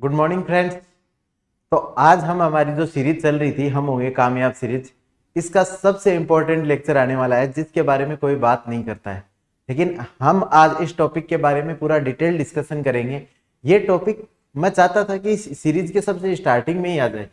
Good morning friends. तो आज हम हमारी जो सीरीज चल रही थी हम होंगे कामयाब सीरीज, इसका सबसे इंपॉर्टेंट लेक्चर आने वाला है जिसके बारे में कोई बात नहीं करता है। लेकिन हम आज इस टॉपिक के बारे में पूरा डिटेल डिस्कशन करेंगे। ये टॉपिक मैं चाहता था कि इस सीरीज के सबसे स्टार्टिंग में ही आ जाए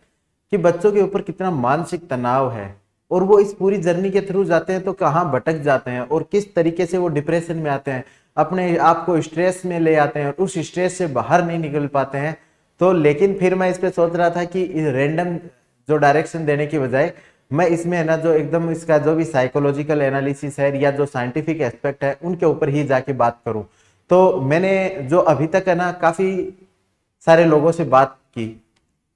कि बच्चों के ऊपर कितना मानसिक तनाव है और वो इस पूरी जर्नी के थ्रू जाते हैं तो कहाँ भटक जाते हैं और किस तरीके से वो डिप्रेशन में आते हैं, अपने आप को स्ट्रेस में ले आते हैं और उस स्ट्रेस से बाहर नहीं निकल पाते हैं। तो लेकिन फिर मैं इस पे सोच रहा था कि रैंडम जो डायरेक्शन देने की बजाय मैं इसमें है ना जो एकदम इसका जो भी साइकोलॉजिकल एनालिसिस है या जो साइंटिफिक एस्पेक्ट है उनके ऊपर ही जाके बात करूं। तो मैंने जो अभी तक है ना काफी सारे लोगों से बात की,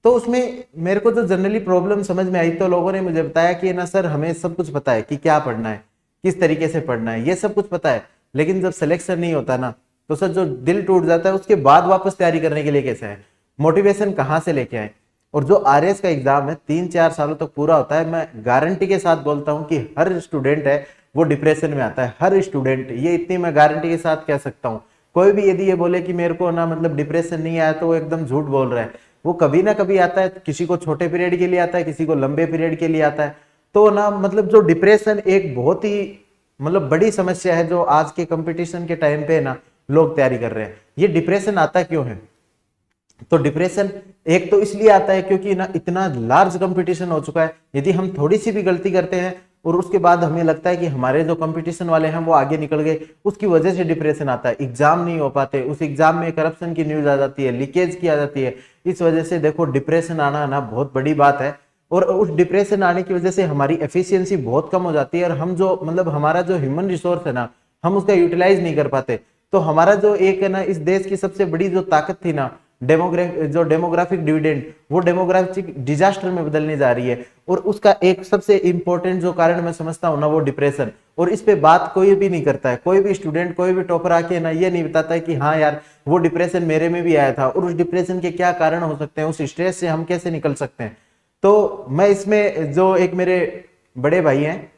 तो उसमें मेरे को जो जनरली प्रॉब्लम समझ में आई तो लोगों ने मुझे बताया कि ना सर हमें सब कुछ पता है कि क्या पढ़ना है, किस तरीके से पढ़ना है, ये सब कुछ पता है, लेकिन जब सिलेक्शन नहीं होता ना तो सर जो दिल टूट जाता है उसके बाद वापस तैयारी करने के लिए कैसे है, मोटिवेशन कहाँ से लेके आए। और जो आरएस का एग्जाम है 3-4 सालों तक पूरा होता है, मैं गारंटी के साथ बोलता हूँ कि हर स्टूडेंट है वो डिप्रेशन में आता है, हर स्टूडेंट, ये इतनी मैं गारंटी के साथ कह सकता हूँ। कोई भी यदि ये बोले कि मेरे को ना मतलब डिप्रेशन नहीं आया तो वो एकदम झूठ बोल रहा है। वो कभी ना कभी आता है, किसी को छोटे पीरियड के लिए आता है, किसी को लंबे पीरियड के लिए आता है। तो ना मतलब जो डिप्रेशन एक बहुत ही मतलब बड़ी समस्या है जो आज के कंपटीशन के टाइम पे ना लोग तैयारी कर रहे हैं। ये डिप्रेशन आता क्यों है? तो डिप्रेशन एक तो इसलिए आता है क्योंकि ना इतना लार्ज कंपटीशन हो चुका है। यदि हम थोड़ी सी भी गलती करते हैं और उसके बाद हमें लगता है कि हमारे जो कंपटीशन वाले हैं वो आगे निकल गए, उसकी वजह से डिप्रेशन आता है। एग्जाम नहीं हो पाते, उस एग्जाम में करप्शन की न्यूज आ जाती है, लीकेज की आ जाती है, इस वजह से देखो डिप्रेशन आना ना बहुत बड़ी बात है। और उस डिप्रेशन आने की वजह से हमारी एफिशिएंसी बहुत कम हो जाती है और हम जो मतलब हमारा जो ह्यूमन रिसोर्स है ना हम उसका यूटिलाइज नहीं कर पाते। तो हमारा जो एक है ना इस देश की सबसे बड़ी जो ताकत थी ना डेमोग्राफिक डिविडेंड, वो डेमोग्राफिक डिजास्टर में बदलने जा रही है। और उसका एक सबसे इंपॉर्टेंट जो कारण मैं समझता हूँ ना वो डिप्रेशन। और इस पे बात कोई भी नहीं करता है, कोई भी स्टूडेंट कोई भी टॉपर आके ना ये नहीं बताता है कि हाँ यार वो डिप्रेशन मेरे में भी आया था और उस डिप्रेशन के क्या कारण हो सकते हैं, उस स्ट्रेस से हम कैसे निकल सकते हैं। तो मैं इसमें जो एक मेरे बड़े भाई हैं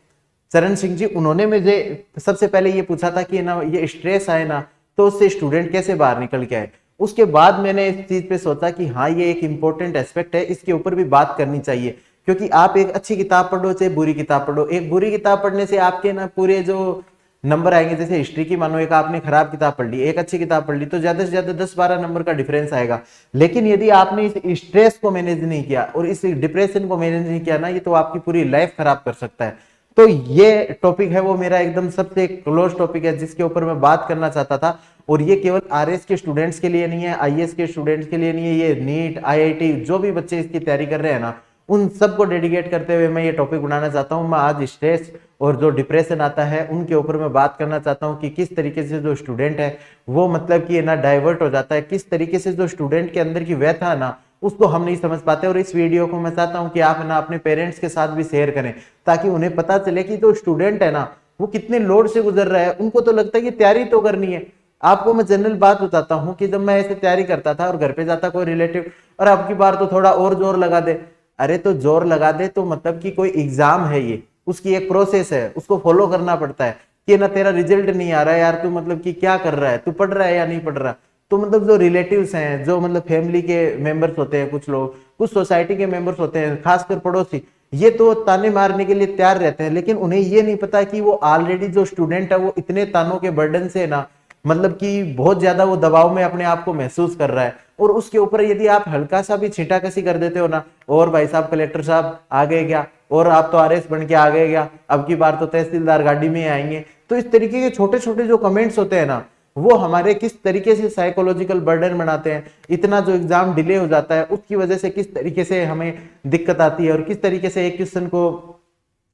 चरण सिंह जी, उन्होंने मुझे सबसे पहले ये पूछा था कि ना ये स्ट्रेस आए ना तो उससे स्टूडेंट कैसे बाहर निकल के आए। उसके बाद मैंने इस चीज पे सोचा कि हाँ ये एक इंपॉर्टेंट एस्पेक्ट है, इसके ऊपर भी बात करनी चाहिए। क्योंकि आप एक अच्छी किताब पढ़ो चाहे बुरी किताब पढ़ो, एक बुरी किताब पढ़ने से आपके ना पूरे जो नंबर आएंगे, जैसे हिस्ट्री की मानो एक आपने खराब किताब पढ़ ली, एक अच्छी किताब पढ़ ली, तो ज्यादा से ज्यादा 10-12 नंबर का डिफरेंस आएगा। लेकिन यदि आपने इस स्ट्रेस को मैनेज नहीं किया और इस डिप्रेशन को मैनेज नहीं किया ना, ये तो आपकी पूरी लाइफ खराब कर सकता है। तो ये टॉपिक है वो मेरा एकदम सबसे क्लोज टॉपिक है जिसके ऊपर मैं बात करना चाहता था। और ये केवल आरएस के स्टूडेंट्स के लिए नहीं है, आईएएस के स्टूडेंट्स के लिए नहीं है, ये नीट आईआईटी जो भी बच्चे इसकी तैयारी कर रहे हैं ना उन सबको डेडिकेट करते हुए मैं ये टॉपिक बनाना चाहता हूं। मैं आज स्ट्रेस और जो डिप्रेशन आता है उनके ऊपर मैं बात करना चाहता हूं कि किस तरीके से जो स्टूडेंट है वो मतलब कि ना डाइवर्ट हो जाता है, किस तरीके से जो स्टूडेंट के अंदर की व्यथा है ना उसको हम नहीं समझ पाते। और इस वीडियो को मैं चाहता हूं कि आप ना अपने पेरेंट्स के साथ भी शेयर करें ताकि उन्हें पता चले कि जो स्टूडेंट है ना वो कितने लोड से गुजर रहा है। उनको तो लगता है कि तैयारी तो करनी है। आपको मैं जनरल बात बताता हूँ कि जब मैं ऐसे तैयारी करता था और घर पे जाता कोई रिलेटिव और अब की बार तो थोड़ा और जोर लगा दे, अरे तो जोर लगा दे तो मतलब कि कोई एग्जाम है, ये उसकी एक प्रोसेस है, उसको फॉलो करना पड़ता है कि ना तेरा रिजल्ट नहीं आ रहा है यार, तू मतलब कि क्या कर रहा है, तू पढ़ रहा है या नहीं पढ़ रहा। तो मतलब जो रिलेटिव्स हैं, जो मतलब फैमिली के मेंबर्स होते हैं, कुछ लोग, कुछ सोसाइटी के मेंबर्स होते हैं, खासकर पड़ोसी, ये तो ताने मारने के लिए तैयार रहते हैं। लेकिन उन्हें ये नहीं पता कि वो ऑलरेडी जो स्टूडेंट है वो इतने तानों के बर्डन से ना मतलब कि बहुत ज्यादा वो दबाव में अपने आप को महसूस कर रहा है। और उसके ऊपर यदि आप हल्का सा भी छींटाकसी कर देते हो ना, और भाई साहब कलेक्टर साहब आ गए क्या, और आप तो आरएस बन के आ गए क्या, अब की बार तो तहसीलदार गाड़ी में आएंगे, तो इस तरीके के छोटे छोटे जो कमेंट्स होते हैं ना वो हमारे किस तरीके से साइकोलॉजिकल बर्डन बनाते हैं। इतना जो एग्जाम डिले हो जाता है उसकी वजह से किस तरीके से हमें दिक्कत आती है और किस तरीके से एक क्वेश्चन को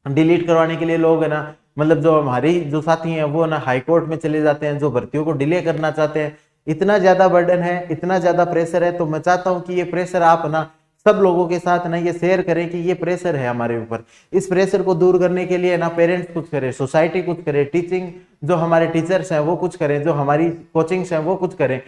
डिलीट करवाने के लिए लोग है ना मतलब जो हमारी जो साथी हैं वो ना हाई कोर्ट में चले जाते हैं, जो भर्तियों को डिले करना चाहते हैं। इतना ज्यादा बर्डन है, इतना ज्यादा प्रेशर है। तो मैं चाहता हूं कि ये प्रेशर आप ना सब लोगों के साथ ना ये शेयर करें कि ये प्रेशर है हमारे ऊपर। इस प्रेशर को दूर करने के लिए ना पेरेंट्स कुछ करें, सोसाइटी कुछ करे, टीचिंग जो हमारे टीचर्स हैं वो कुछ करें, जो हमारी कोचिंग्स हैं वो कुछ करें।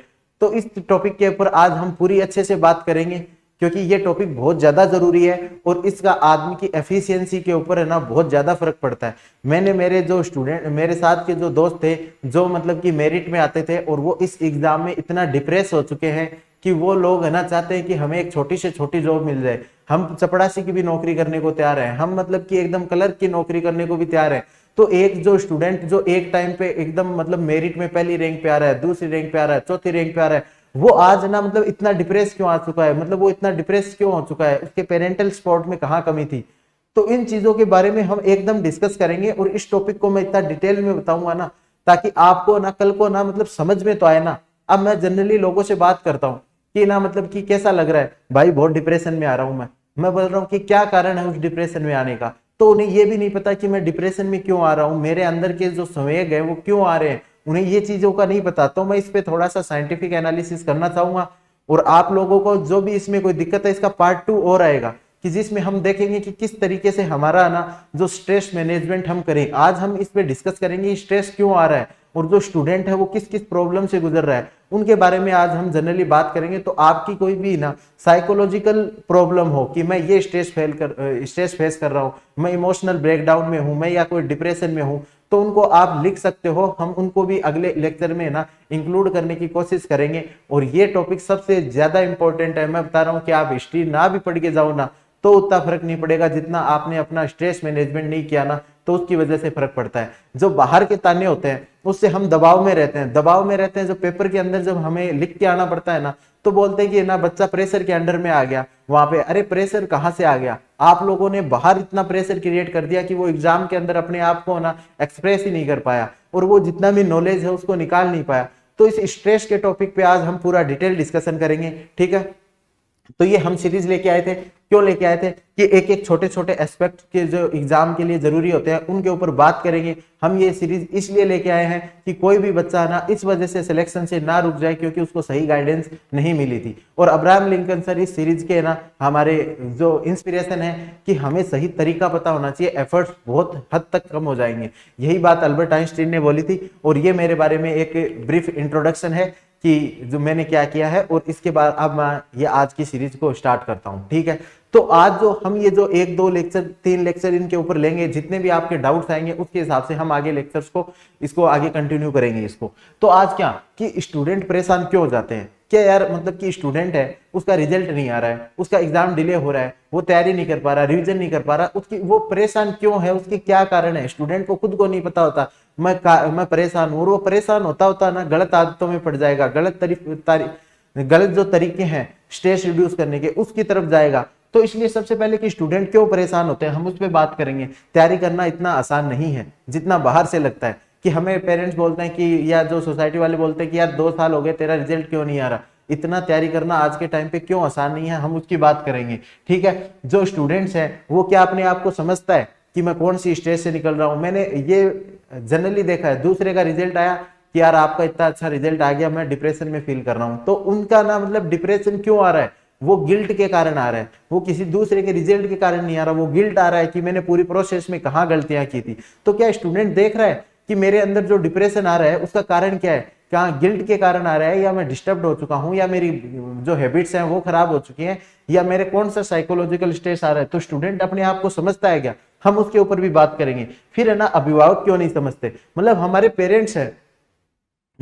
तो इस टॉपिक के ऊपर आज हम पूरी अच्छे से बात करेंगे क्योंकि ये टॉपिक बहुत ज्यादा जरूरी है और इसका आदमी की एफिशिएंसी के ऊपर है ना बहुत ज्यादा फर्क पड़ता है। मैंने मेरे जो स्टूडेंट, मेरे साथ के जो दोस्त थे जो मतलब कि मेरिट में आते थे और वो इस एग्जाम में इतना डिप्रेस हो चुके हैं कि वो लोग है ना चाहते हैं कि हमें एक छोटी से छोटी जॉब मिल जाए, हम चपड़ासी की भी नौकरी करने को तैयार हैं, हम मतलब कि एकदम क्लर्क की नौकरी करने को भी तैयार है। तो एक जो स्टूडेंट जो एक टाइम पे एकदम मतलब मेरिट में पहली रैंक पे आ रहा है, दूसरी रैंक पे आ रहा है, चौथी रैंक पे आ रहा है, वो आज ना मतलब इतना डिप्रेस क्यों आ चुका है, मतलब वो इतना डिप्रेस क्यों हो चुका है, उसके पेरेंटल सपोर्ट में कहाँ कमी थी। तो इन चीजों के बारे में हम एकदम डिस्कस करेंगे और इस टॉपिक को मैं इतना डिटेल में बताऊंगा ना, ताकि आपको ना कल को ना मतलब समझ में तो आए ना। अब मैं जनरली लोगों से बात करता हूँ कि ना मतलब कि कैसा लग रहा है भाई, बहुत डिप्रेशन में आ रहा हूं मैं बोल रहा हूँ कि क्या कारण है उस डिप्रेशन में आने का, तो उन्हें ये भी नहीं पता कि मैं डिप्रेशन में क्यों आ रहा हूँ, मेरे अंदर के जो संवेग है वो क्यों आ रहे हैं, उन्हें ये चीजों का नहीं पता। तो मैं इस पे थोड़ा सा साइंटिफिक एनालिसिस करना चाहूंगा, और आप लोगों को जो भी इसमें कोई दिक्कत है इसका पार्ट 2 और आएगा, कि जिसमें हम देखेंगे कि किस तरीके से हमारा ना जो स्ट्रेस मैनेजमेंट हम करें। आज हम इस पे डिस्कस करेंगे स्ट्रेस क्यों आ रहा है, और जो स्टूडेंट है वो किस किस प्रॉब्लम से गुजर रहा है उनके बारे में आज हम जनरली बात करेंगे। तो आपकी कोई भी ना साइकोलॉजिकल प्रॉब्लम हो कि मैं ये स्ट्रेस फेस कर रहा हूँ, मैं इमोशनल ब्रेकडाउन में हूं, मैं या कोई डिप्रेशन में हूं, तो उनको आप लिख सकते हो, हम उनको भी अगले लेक्चर में ना इंक्लूड करने की कोशिश करेंगे। और ये टॉपिक सबसे ज्यादा इंपॉर्टेंट है, मैं बता रहा हूँ कि आप हिस्ट्री ना भी पढ़ के जाओ ना तो उतना फर्क नहीं पड़ेगा जितना आपने अपना स्ट्रेस मैनेजमेंट नहीं किया ना, तो उसकी वजह से फर्क पड़ता है। जो बाहर के ताने होते हैं उससे हम दबाव में रहते हैं, जो पेपर के अंदर जब हमें लिख के आना पड़ता है ना, तो बोलते हैं कि ना बच्चा प्रेशर के अंडर में आ गया, वहां पे अरे प्रेशर कहां से आ गया, आप लोगों ने बाहर इतना प्रेशर क्रिएट कर दिया कि वो एग्जाम के अंदर अपने आप को ना एक्सप्रेस ही नहीं कर पाया, और वो जितना भी नॉलेज है उसको निकाल नहीं पाया। तो इस स्ट्रेस के टॉपिक पे आज हम पूरा डिटेल डिस्कशन करेंगे, ठीक है। तो ये हम सीरीज लेके आए थे, क्यों लेके आए थे कि एक एक छोटे छोटे एस्पेक्ट के जो एग्जाम के लिए जरूरी होते हैं उनके ऊपर बात करेंगे। हम ये सीरीज इसलिए लेके आए हैं कि कोई भी बच्चा ना इस वजह से सिलेक्शन से ना रुक जाए क्योंकि उसको सही गाइडेंस नहीं मिली थी। और अब्राहम लिंकन सर इस सीरीज के ना हमारे जो इंस्पिरेशन है कि हमें सही तरीका पता होना चाहिए, एफर्ट्स बहुत हद तक कम हो जाएंगे। यही बात अल्बर्ट आइंस्टीन ने बोली थी। और ये मेरे बारे में एक ब्रीफ इंट्रोडक्शन है कि जो मैंने क्या किया है, और इसके बाद अब मैं ये आज की सीरीज को स्टार्ट करता हूं, ठीक है। तो आज जो हम ये जो 1-2 लेक्चर 3 लेक्चर इनके ऊपर लेंगे, जितने भी आपके डाउट्स आएंगे उसके हिसाब से हम आगे लेक्चर्स को इसको आगे कंटिन्यू करेंगे इसको। तो आज क्या कि स्टूडेंट परेशान क्यों हो जाते हैं, क्या यार मतलब कि स्टूडेंट है उसका रिजल्ट नहीं आ रहा है, उसका एग्जाम डिले हो रहा है, वो तैयारी नहीं कर पा रहा, रिवीजन नहीं कर पा रहा, उसकी वो परेशान क्यों है, उसके क्या कारण है, स्टूडेंट को खुद को नहीं पता होता मैं परेशान हूं। और वो परेशान होता होता ना गलत आदतों में पड़ जाएगा, गलत जो तरीके हैं स्ट्रेस रिड्यूस करने के उसकी तरफ जाएगा। तो इसलिए सबसे पहले कि स्टूडेंट क्यों परेशान होते हैं हम उस पर बात करेंगे। तैयारी करना इतना आसान नहीं है जितना बाहर से लगता है, कि हमें पेरेंट्स बोलते हैं कि या जो सोसाइटी वाले बोलते हैं कि यार 2 साल हो गए तेरा रिजल्ट क्यों नहीं आ रहा, इतना तैयारी करना आज के टाइम पे क्यों आसान नहीं है, हम उसकी बात करेंगे, ठीक है। जो स्टूडेंट्स हैं वो क्या अपने आप को समझता है कि मैं कौन सी स्टेज से निकल रहा हूं। मैंने ये जनरली देखा है, दूसरे का रिजल्ट आया कि यार आपका इतना अच्छा रिजल्ट आ गया, मैं डिप्रेशन में फील कर रहा हूं, तो उनका ना मतलब डिप्रेशन क्यों आ रहा है, वो गिल्ट के कारण आ रहा है, वो किसी दूसरे के रिजल्ट के कारण नहीं आ रहा, वो गिल्ट आ रहा है कि मैंने पूरी प्रोसेस में कहाँ गलतियां की थी। तो क्या स्टूडेंट देख रहा है कि मेरे अंदर जो डिप्रेशन आ रहा है उसका कारण क्या है, क्या गिल्ट के कारण आ रहा है, या मैं डिस्टर्ब हो चुका हूं, या मेरी जो हैबिट्स हैं वो खराब हो चुकी हैं, या मेरे कौन सा साइकोलॉजिकल स्ट्रेस आ रहा है। तो स्टूडेंट अपने आप को समझता है क्या, हम उसके ऊपर भी बात करेंगे। फिर है ना अभिभावक क्यों नहीं समझते, मतलब हमारे पेरेंट्स हैं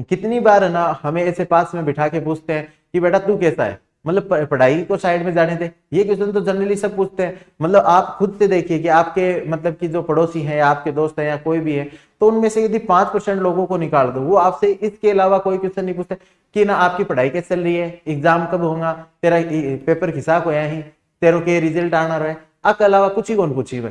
कितनी बार है ना हमें ऐसे पास में बिठा के पूछते हैं कि बेटा तू कैसा है, मतलब पढ़ाई को साइड में जाने दे, ये क्वेश्चन तो जनरली सब पूछते हैं। मतलब आप खुद से देखिए कि आपके मतलब कि जो पड़ोसी हैं या आपके दोस्त हैं या कोई भी है, तो उनमें से यदि 5% लोगों को निकाल दो, वो आपसे इसके अलावा कोई क्वेश्चन नहीं पूछते कि ना आपकी पढ़ाई कैसे चल रही है, एग्जाम कब होगा, तेरा पेपर खिसा को ही, तेरे के रिजल्ट आना रहा है, आपके अलावा कुछ ही कौन पूछी।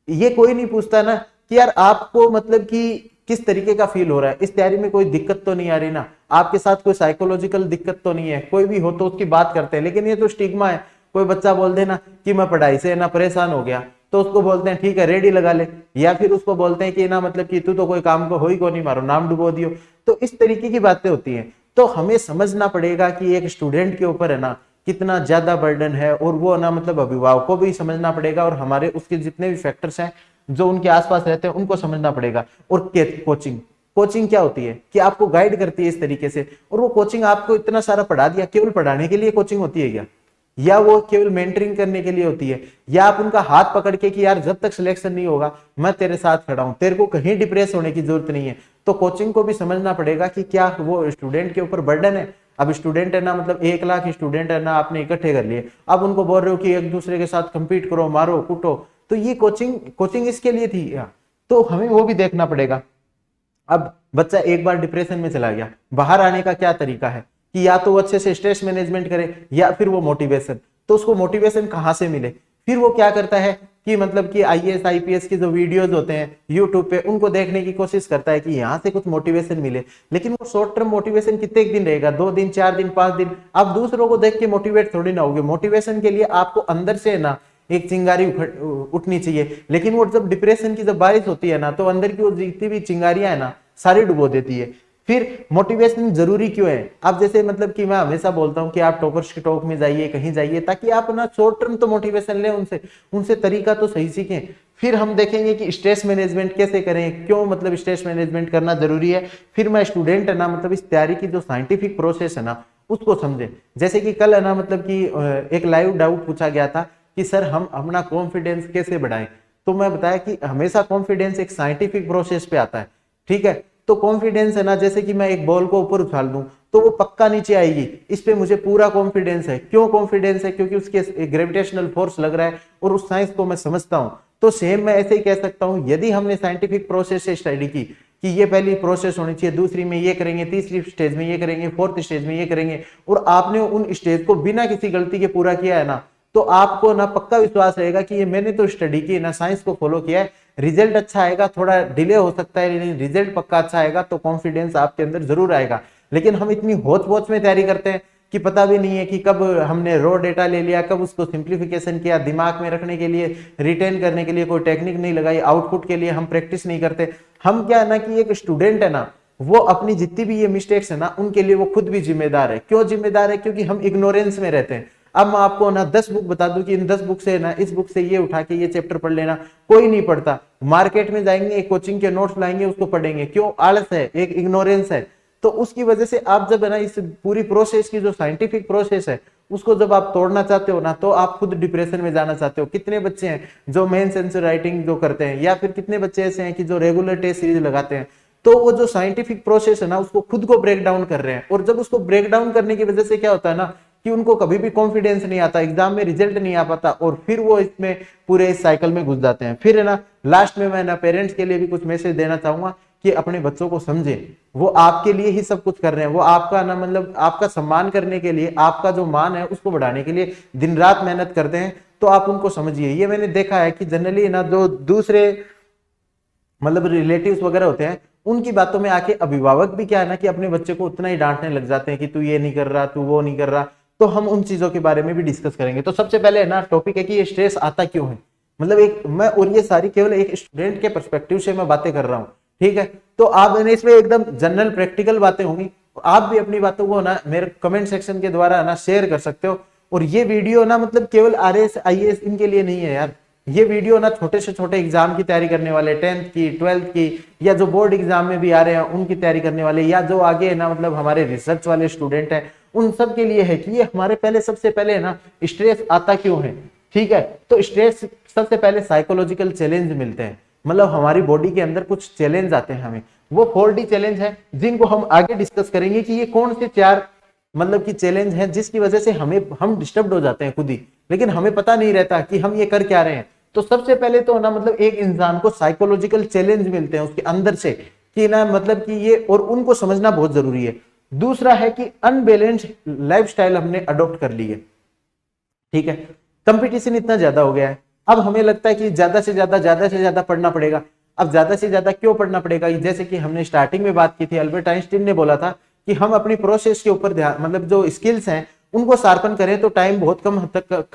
ये कोई नहीं पूछता ना कि यार आपको मतलब कि किस तरीके का फील हो रहा है, इस तैयारी में कोई दिक्कत तो नहीं आ रही ना, आपके साथ कोई साइकोलॉजिकल दिक्कत तो नहीं है, कोई भी हो तो उसकी बात करते हैं। लेकिन ये तो स्टिग्मा है, कोई बच्चा बोल दे ना कि मैं पढ़ाई से ना परेशान हो गया, तो उसको बोलते हैं ठीक है रेडी लगा ले, या फिर उसको बोलते हैं कि ना मतलब कि तू तो कोई काम को हो ही को नहीं, मारो नाम डुबो दियो। तो इस तरीके की बातें होती हैं। तो हमें समझना पड़ेगा कि एक स्टूडेंट के ऊपर है ना कितना ज्यादा बर्डन है, और वो ना मतलब अभिभावक को भी समझना पड़ेगा, और हमारे उसके जितने भी फैक्टर्स हैं जो उनके आसपास रहते हैं उनको समझना पड़ेगा। और कोचिंग क्या होती है कि आपको गाइड करती है इस तरीके से, और वो कोचिंग आपको इतना सारा पढ़ा दिया, केवल पढ़ाने के लिए कोचिंग होती है क्या, या वो केवल मेंटरिंग करने के लिए होती है, या आप उनका हाथ पकड़ के कि यार जब तक सिलेक्शन नहीं होगा मैं तेरे साथ खड़ा हूं, तेरे को कहीं डिप्रेस होने की जरूरत नहीं है। तो कोचिंग को भी समझना पड़ेगा कि क्या वो स्टूडेंट के ऊपर बर्डन है। अब स्टूडेंट है ना, मतलब 1 लाख स्टूडेंट है ना आपने इकट्ठे कर लिए, अब उनको बोल रहे हो कि एक दूसरे के साथ compete करो, मारो कूटो, तो ये कोचिंग इसके लिए थी या? तो हमें वो भी देखना पड़ेगा। अब बच्चा एक बार डिप्रेशन में चला गया, बाहर आने का क्या तरीका है कि या तो वो अच्छे से स्ट्रेस मैनेजमेंट करे या फिर वो मोटिवेशन। तो उसको मोटिवेशन कहाँ से मिले? फिर वो क्या करता है कि मतलब कि आईएएस आईपीएस के जो वीडियोस होते हैं यूट्यूब पे, उनको देखने की कोशिश करता है कि यहाँ से कुछ मोटिवेशन मिले। लेकिन वो शॉर्ट टर्म मोटिवेशन कितने दिन रहेगा? 2 दिन, 4 दिन, 5 दिन। आप दूसरों को देख के मोटिवेट थोड़ी ना होगे। मोटिवेशन के लिए आपको अंदर से ना एक चिंगारी उठनी चाहिए। लेकिन वो जब डिप्रेशन की जब बारिश होती है ना, तो अंदर की वो जितनी भी चिंगारियां है ना सारी डुबो देती है। फिर मोटिवेशन जरूरी क्यों है? आप जैसे मतलब कि मैं हमेशा बोलता हूँ कि आप टॉपर्स के टॉक में जाइए, कहीं जाइए, ताकि आप ना शॉर्ट टर्म तो मोटिवेशन लें उनसे, उनसे तरीका तो सही सीखें। फिर हम देखेंगे कि स्ट्रेस मैनेजमेंट कैसे करें, क्यों मतलब स्ट्रेस मैनेजमेंट करना जरूरी है। फिर मैं स्टूडेंट है ना, मतलब इस तैयारी की जो साइंटिफिक प्रोसेस है ना उसको समझे। जैसे कि कल है ना, मतलब कि एक लाइव डाउट पूछा गया था कि सर हम अपना कॉन्फिडेंस कैसे बढ़ाएं। तो मैं बताया कि हमेशा कॉन्फिडेंस एक साइंटिफिक प्रोसेस पे आता है, ठीक है। तो कॉन्फिडेंस है ना, जैसे कि मैं एक बॉल को ऊपर उछाल दूं तो वो पक्का नीचे आएगी, इस पे मुझे पूरा कॉन्फिडेंस है। क्यों कॉन्फिडेंस है? क्योंकि उसके ग्रेविटेशनल फोर्स लग रहा है और उस साइंस को मैं समझता हूं। तो सेम मैं ऐसे ही कह सकता हूं, यदि हमने साइंटिफिक प्रोसेस से स्टडी की कि ये पहली प्रोसेस होनी चाहिए, दूसरी में ये करेंगे, तीसरी स्टेज में ये करेंगे, फोर्थ स्टेज में ये करेंगे, और आपने उन स्टेज को बिना किसी गलती के पूरा किया है ना, तो आपको ना पक्का विश्वास रहेगा कि ये मैंने तो स्टडी की ना, साइंस को फॉलो किया है, रिजल्ट अच्छा आएगा। थोड़ा डिले हो सकता है लेकिन रिजल्ट पक्का अच्छा आएगा। तो कॉन्फिडेंस आपके अंदर जरूर आएगा। लेकिन हम इतनी होच पोच में तैयारी करते हैं कि पता भी नहीं है कि कब हमने रॉ डेटा ले लिया, कब उसको सिंप्लीफिकेशन किया, दिमाग में रखने के लिए, रिटेन करने के लिए कोई टेक्निक नहीं लगाई, आउटपुट के लिए हम प्रैक्टिस नहीं करते। हम क्या है ना कि एक स्टूडेंट है ना, वो अपनी जितनी भी ये मिस्टेक्स है ना उनके लिए वो खुद भी जिम्मेदार है। क्यों जिम्मेदार है? क्योंकि हम इग्नोरेंस में रहते हैं। अब मैं आपको ना 10 बुक बता दूं कि इन 10 बुक से ना, इस बुक से ये उठा के ये चैप्टर पढ़ लेना, कोई नहीं पढ़ता। मार्केट में जाएंगे, एक कोचिंग के नोट्स लाएंगे, उसको पढ़ेंगे। क्यों? आलस है, एक इग्नोरेंस है। तो उसकी वजह से आप जब है ना इस पूरी प्रोसेस की जो साइंटिफिक प्रोसेस है उसको जब आप तोड़ना चाहते हो ना, तो आप खुद डिप्रेशन में जाना चाहते हो। कितने बच्चे हैं जो मेन सेंसर राइटिंग जो करते हैं, या फिर कितने बच्चे ऐसे हैं कि जो रेगुलर टेस्ट सीरीज लगाते हैं, तो वो जो साइंटिफिक प्रोसेस है ना उसको खुद को ब्रेक डाउन कर रहे हैं। और जब उसको ब्रेक डाउन करने की वजह से क्या होता है ना कि उनको कभी भी कॉन्फिडेंस नहीं आता, एग्जाम में रिजल्ट नहीं आ पाता, और फिर वो इसमें पूरे इस साइकिल में घुस जाते हैं। फिर है ना लास्ट में मैं ना पेरेंट्स के लिए भी कुछ मैसेज देना चाहूंगा कि अपने बच्चों को समझे, वो आपके लिए ही सब कुछ कर रहे हैं। वो आपका ना मतलब आपका सम्मान करने के लिए, आपका जो मान है उसको बढ़ाने के लिए दिन रात मेहनत करते हैं। तो आप उनको समझिए। ये मैंने देखा है कि जनरली ना जो दूसरे मतलब रिलेटिव्स वगैरह होते हैं, उनकी बातों में आके अभिभावक भी क्या है ना कि अपने बच्चे को उतना ही डांटने लग जाते हैं कि तू ये नहीं कर रहा, तू वो नहीं कर रहा। तो हम उन चीजों के बारे में भी डिस्कस करेंगे। तो सबसे पहले ना टॉपिक है कि ये स्ट्रेस आता क्यों है। मतलब एक मैं, और ये सारी केवल एक स्टूडेंट के पर्सपेक्टिव से मैं बातें कर रहा हूँ, ठीक है। तो आप इसमें एकदम जनरल प्रैक्टिकल बातें होंगी। आप भी अपनी बातों को ना मेरे कमेंट सेक्शन के द्वारा ना शेयर कर सकते हो। और ये वीडियो ना मतलब केवल आरएस आईएएस इनके लिए नहीं है यार। ये वीडियो ना छोटे से छोटे एग्जाम की तैयारी करने वाले, 10th की, 12th की, या जो बोर्ड एग्जाम में भी आ रहे हैं उनकी तैयारी करने वाले, या जो आगे ना मतलब हमारे रिसर्च वाले स्टूडेंट हैं, उन सब के लिए है कि ये हमारे पहले सबसे पहले ना स्ट्रेस आता क्यों है, ठीक है। तो स्ट्रेस सबसे पहले साइकोलॉजिकल चैलेंज मिलते हैं, मतलब हमारी बॉडी के अंदर कुछ चैलेंज आते हैं हमें। वो 4D चैलेंज है जिनको हम आगे डिस्कस करेंगे कि ये कौन से 4 मतलब की चैलेंज है जिसकी वजह से हम डिस्टर्ब हो जाते हैं खुद ही, लेकिन हमें पता नहीं रहता कि हम ये कर क्या रहे हैं। तो सबसे पहले तो ना मतलब एक इंसान को साइकोलॉजिकल चैलेंज मिलते हैं उसके अंदर से कि ना मतलब कि ये, और उनको समझना बहुत जरूरी है। दूसरा है कि अनबैलेंस्ड लाइफस्टाइल हमने अडॉप्ट कर ली है, ठीक है। कंपटीशन इतना ज्यादा हो गया है, अब हमें लगता है कि ज्यादा से ज्यादा पढ़ना पड़ेगा। अब ज्यादा से ज्यादा क्यों पढ़ना पड़ेगा? जैसे कि हमने स्टार्टिंग में बात की थी, अल्बर्ट आइंस्टीन ने बोला था कि हम अपनी प्रोसेस के ऊपर ध्यान, मतलब जो स्किल्स हैं उनको शार्पन करें तो टाइम बहुत कम हद तक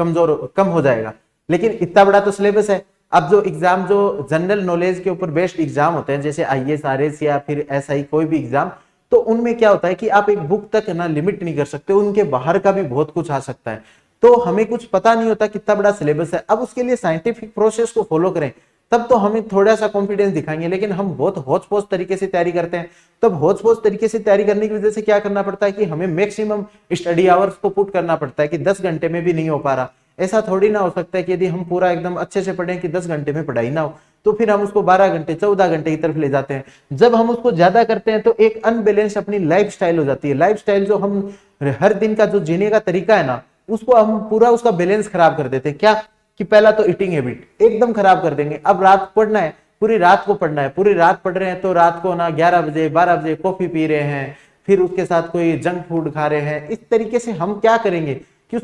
कम हो जाएगा। लेकिन इतना बड़ा तो सिलेबस है। अब जो एग्जाम जो जनरल नॉलेज के ऊपर बेस्ड एग्जाम होते हैं, जैसे आईएएस आरएस या फिर एसआई कोई भी एग्जाम, तो उनमें क्या होता है कि आप एक बुक तक ना लिमिट नहीं कर सकते, उनके बाहर का भी बहुत कुछ आ सकता है। तो हमें कुछ पता नहीं होता कितना बड़ा सिलेबस है। अब उसके लिए साइंटिफिक प्रोसेस को फॉलो करें तब तो हमें थोड़ा सा कॉन्फिडेंस दिखाएंगे। लेकिन हम बहुत होच पोच तरीके से तैयारी करते हैं। तब होच पोच तरीके से तैयारी करने की वजह से क्या करना पड़ता है कि हमें मैक्सिमम स्टडी आवर्स को पुट करना पड़ता है कि 10 घंटे में भी नहीं हो पा रहा। ऐसा थोड़ी ना हो सकता है कि यदि हम पूरा एकदम अच्छे से पढ़ें कि 10 घंटे में पढ़ाई ना हो। तो फिर हम उसको 12 घंटे 14 घंटे की तरफ ले जाते हैं। जब हम उसको ज्यादा करते हैं तो एक अनबैलेंस अपनी लाइफ स्टाइल हो जाती है। लाइफ स्टाइल जो हम हर दिन का जो जीने का तरीका है ना, उसको हम पूरा उसका बैलेंस खराब कर देते हैं। क्या कि पहला तो ईटिंग हैबिट एकदम खराब कर देंगे। अब रात पढ़ना है, पूरी रात को पढ़ना है, पूरी रात पढ़ रहे हैं तो रात को ना 11 बजे 12 बजे कॉफी पी रहे हैं, फिर उसके साथ कोई जंक फूड खा रहे हैं। इस तरीके से हम क्या करेंगे कि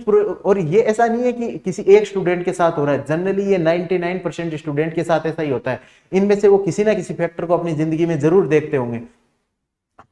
और ये ऐसा नहीं है कि किसी एक स्टूडेंट के साथ हो रहा है, जनरली ये 99% स्टूडेंट के साथ ऐसा ही होता है। इनमें से वो किसी ना किसी फैक्टर को अपनी जिंदगी में जरूर देखते होंगे।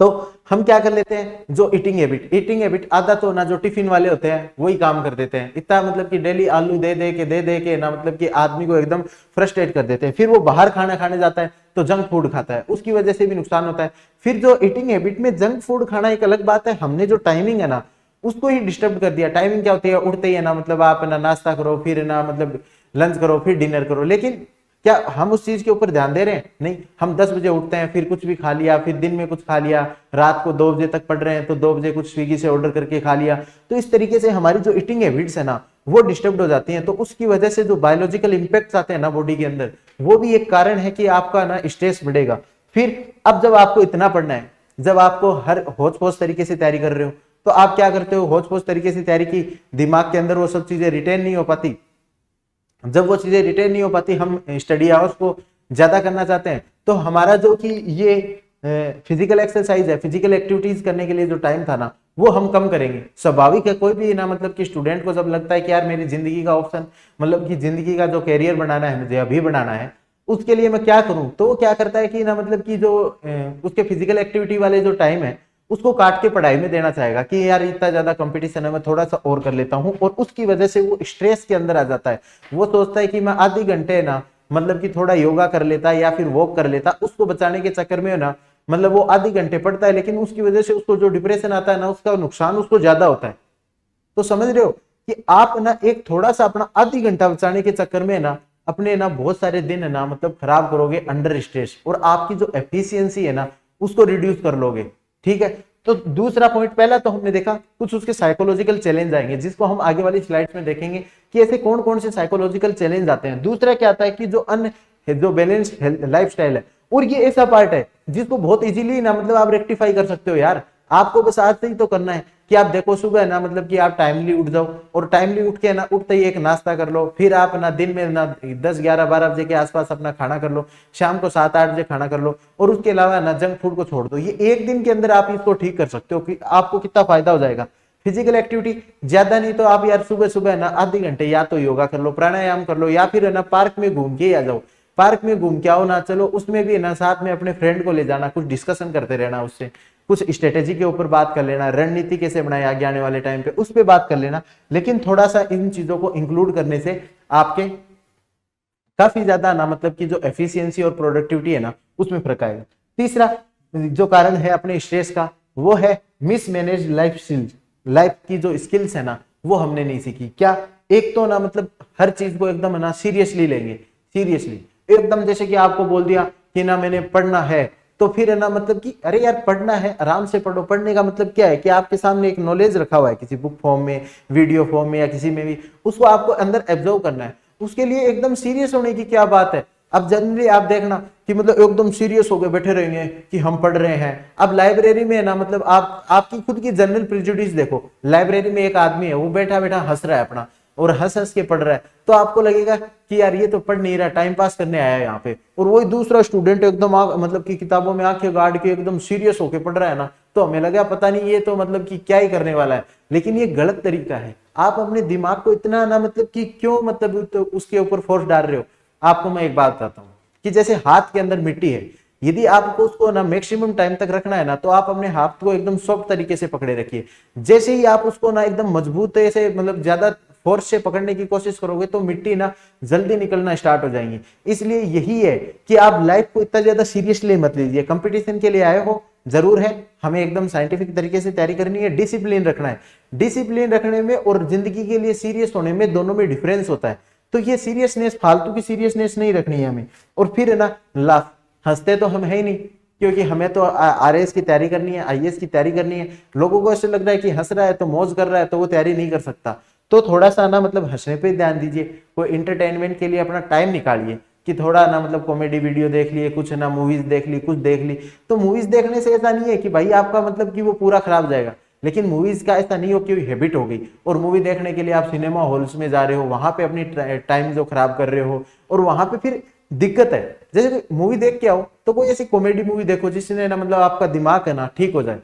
तो हम क्या कर लेते हैं, जो ईटिंग हैबिट आधा तो ना जो टिफिन वाले होते हैं वही काम कर देते हैं। इतना मतलब कि डेली आलू दे के ना मतलब कि आदमी को एकदम फ्रस्ट्रेट कर देते हैं। फिर वो बाहर खाना खाने जाता है तो जंक फूड खाता है, उसकी वजह से भी नुकसान होता है। फिर जो ईटिंग हैबिट में जंक फूड खाना एक अलग बात है, हमने जो टाइमिंग है ना उसको ही डिस्टर्ब कर दिया। टाइमिंग क्या होती है, उठते ही है ना मतलब आप ना नाश्ता करो, फिर ना मतलब लंच करो, फिर डिनर करो। लेकिन क्या हम उस चीज के ऊपर ध्यान दे रहे हैं? नहीं। हम 10 बजे उठते हैं, फिर कुछ भी खा लिया, फिर दिन में कुछ खा लिया, रात को 2 बजे तक पढ़ रहे हैं तो 2 बजे कुछ स्विगी से ऑर्डर करके खा लिया। तो इस तरीके से हमारी जो ईटिंग हैबिट्स है ना वो डिस्टर्ब हो जाती हैं। तो उसकी वजह से जो बायोलॉजिकल इंपैक्ट्स आते हैं ना बॉडी के अंदर, वो भी एक कारण है कि आपका ना स्ट्रेस बढ़ेगा। फिर अब जब आपको इतना पढ़ना है, जब आपको हर होच पोच तरीके से तैयारी कर रहे हो, तो आप क्या करते हो, होच पोच तरीके से तैयारी की, दिमाग के अंदर वो सब चीजें रिटेन नहीं हो पाती। जब वो चीजें रिटेन नहीं हो पाती, हम स्टडी आवर्स को ज्यादा करना चाहते हैं, तो हमारा जो कि ये फिजिकल एक्सरसाइज है, फिजिकल एक्टिविटीज करने के लिए जो टाइम था ना वो हम कम करेंगे। स्वाभाविक है, कोई भी ना मतलब कि स्टूडेंट को जब लगता है कि यार मेरी जिंदगी का ऑप्शन मतलब कि जिंदगी का जो कैरियर बनाना है मुझे अभी बनाना है, उसके लिए मैं क्या करूं, तो वो क्या करता है कि ना मतलब कि जो उसके फिजिकल एक्टिविटी वाले जो टाइम है उसको काट के पढ़ाई में देना चाहेगा कि यार इतना ज्यादा कंपटीशन है, मैं थोड़ा सा और कर लेता हूं। और उसकी वजह से वो स्ट्रेस के अंदर आ जाता है। वो सोचता है कि मैं आधे घंटे ना मतलब कि थोड़ा योगा कर लेता या फिर वॉक कर लेता, उसको बचाने के चक्कर में ना मतलब वो आधे घंटे पढ़ता है, लेकिन उसकी वजह से उसको जो डिप्रेशन आता है ना उसका नुकसान उसको ज्यादा होता है। तो समझ रहे हो कि आप ना एक थोड़ा सा अपना आधी घंटा बचाने के चक्कर में ना अपने ना बहुत सारे दिन है ना मतलब खराब करोगे अंडर स्ट्रेस, और आपकी जो एफिशिएंसी है ना उसको रिड्यूस कर लोगे। ठीक है। तो दूसरा पॉइंट, पहला तो हमने देखा कुछ उसके साइकोलॉजिकल चैलेंज आएंगे जिसको हम आगे वाली स्लाइड्स में देखेंगे कि ऐसे कौन कौन से साइकोलॉजिकल चैलेंज आते हैं। दूसरा क्या आता है कि जो बैलेंस्ड लाइफस्टाइल है, और ये ऐसा पार्ट है जिसको बहुत इजीली ना मतलब आप रेक्टिफाई कर सकते हो यार। आपको बस आज से ही तो करना है कि आप देखो सुबह ना मतलब कि आप टाइमली उठ जाओ, और टाइमली उठ के ना उठते ही एक नाश्ता कर लो, फिर आप ना दिन में ना 10 11 12 बजे के आसपास अपना खाना कर लो, शाम को 7 8 बजे खाना कर लो, और उसके अलावा ना जंक फूड को छोड़ दो। ये एक दिन के अंदर आप इसको ठीक कर सकते हो कि आपको कितना फायदा हो जाएगा। फिजिकल एक्टिविटी ज्यादा नहीं तो आप यार सुबह सुबह ना आधे घंटे या तो योगा कर लो, प्राणायाम कर लो, या फिर है ना पार्क में घूम के आ जाओ। पार्क में घूम के आओ ना, चलो उसमें भी ना साथ में अपने फ्रेंड को ले जाना, कुछ डिस्कशन करते रहना, उससे कुछ स्ट्रेटेजी के ऊपर बात कर लेना, रणनीति कैसे बनाए आगे आने वाले टाइम पे उस पर बात कर लेना। लेकिन थोड़ा सा इन चीजों को इंक्लूड करने से आपके काफी ज्यादा ना मतलब कि जो एफिशिएंसी और प्रोडक्टिविटी है ना उसमें फर्क आएगा। तीसरा जो कारण है अपने स्ट्रेस का, वो है मिसमैनेज लाइफ स्किल्स। लाइफ की जो स्किल्स है ना वो हमने नहीं सीखी। क्या, एक तो ना मतलब हर चीज को एकदम ना सीरियसली लेंगे, सीरियसली एकदम, जैसे कि आपको बोल दिया कि ना मैंने पढ़ना है, तो फिर है ना मतलब कि अरे यार पढ़ना है आराम से पढ़ो। पढ़ने का मतलब क्या है कि आपके सामने एक नॉलेज रखा हुआ है किसी बुक फॉर्म में, वीडियो फॉर्म में या किसी में भी, उसको आपको अंदर एब्जॉर्व करना है। उसके लिए एकदम सीरियस होने की क्या बात है। अब जनरली आप देखना कि मतलब एकदम सीरियस होकर बैठे रहेंगे कि हम पढ़ रहे हैं। अब लाइब्रेरी में ना मतलब आपकी खुद की जनरल प्रेजुडिस देखो, लाइब्रेरी में एक आदमी है वो बैठा बैठा हंस रहा है अपना, और हंस हंस के पढ़ रहा है, तो आपको लगेगा कि यार ये तो पढ़ नहीं रहा, टाइम पास करने आया है यहाँ पे। और वही दूसरा स्टूडेंट एकदम मतलब कि किताबों में आंखें गाड़ के एकदम सीरियस होके पढ़ रहा है ना, तो हमें लगा पता नहीं ये तो मतलब कि क्या ही करने वाला है। लेकिन ये गलत तरीका है। आप अपने दिमाग को इतना ना मतलब कि क्यों मतलब तो उसके ऊपर फोर्स डाल रहे हो। आपको मैं एक बात बताता हूँ कि जैसे हाथ के अंदर मिट्टी है, यदि आपको उसको ना मैक्सिमम टाइम तक रखना है ना, तो आप अपने हाथ को एकदम सॉफ्ट तरीके से पकड़े रखिए। जैसे ही आप उसको ना एकदम मजबूत से मतलब ज्यादा फोर्स से पकड़ने की कोशिश करोगे तो मिट्टी ना जल्दी निकलना स्टार्ट हो जाएंगी। इसलिए यही है कि आप लाइफ को इतना ज्यादा सीरियसली मत लीजिए। कंपटीशन के लिए आए हो जरूर है, हमें एकदम साइंटिफिक तरीके से तैयारी करनी है, डिसिप्लिन रखना है। डिसिप्लिन रखने में और जिंदगी के लिए सीरियस होने में दोनों में डिफरेंस होता है। तो ये सीरियसनेस, फालतू की सीरियसनेस नहीं रखनी है हमें। और फिर है ना लाफ, हंसते तो हम है ही नहीं, क्योंकि हमें तो आरएएस की तैयारी करनी है, आईएएस की तैयारी करनी है। लोगों को ऐसे लग रहा है कि हंस रहा है तो मौज कर रहा है तो वो तैयारी नहीं कर सकता। तो थोड़ा सा ना मतलब हंसने पे ध्यान दीजिए, कोई इंटरटेनमेंट के लिए अपना टाइम निकालिए, कि थोड़ा ना मतलब कॉमेडी वीडियो देख लिए, कुछ ना मूवीज देख ली, कुछ देख ली। तो मूवीज देखने से ऐसा नहीं है कि भाई आपका मतलब कि वो पूरा खराब जाएगा, लेकिन मूवीज का ऐसा नहीं हो कि हैबिट हो गई और मूवी देखने के लिए आप सिनेमा हॉल्स में जा रहे हो, वहां पे अपनी टाइम जो खराब कर रहे हो, और वहां पे फिर दिक्कत है। जैसे मूवी देख के आओ तो कोई ऐसी कॉमेडी मूवी देखो जिसने ना मतलब आपका दिमाग है ना ठीक हो जाए,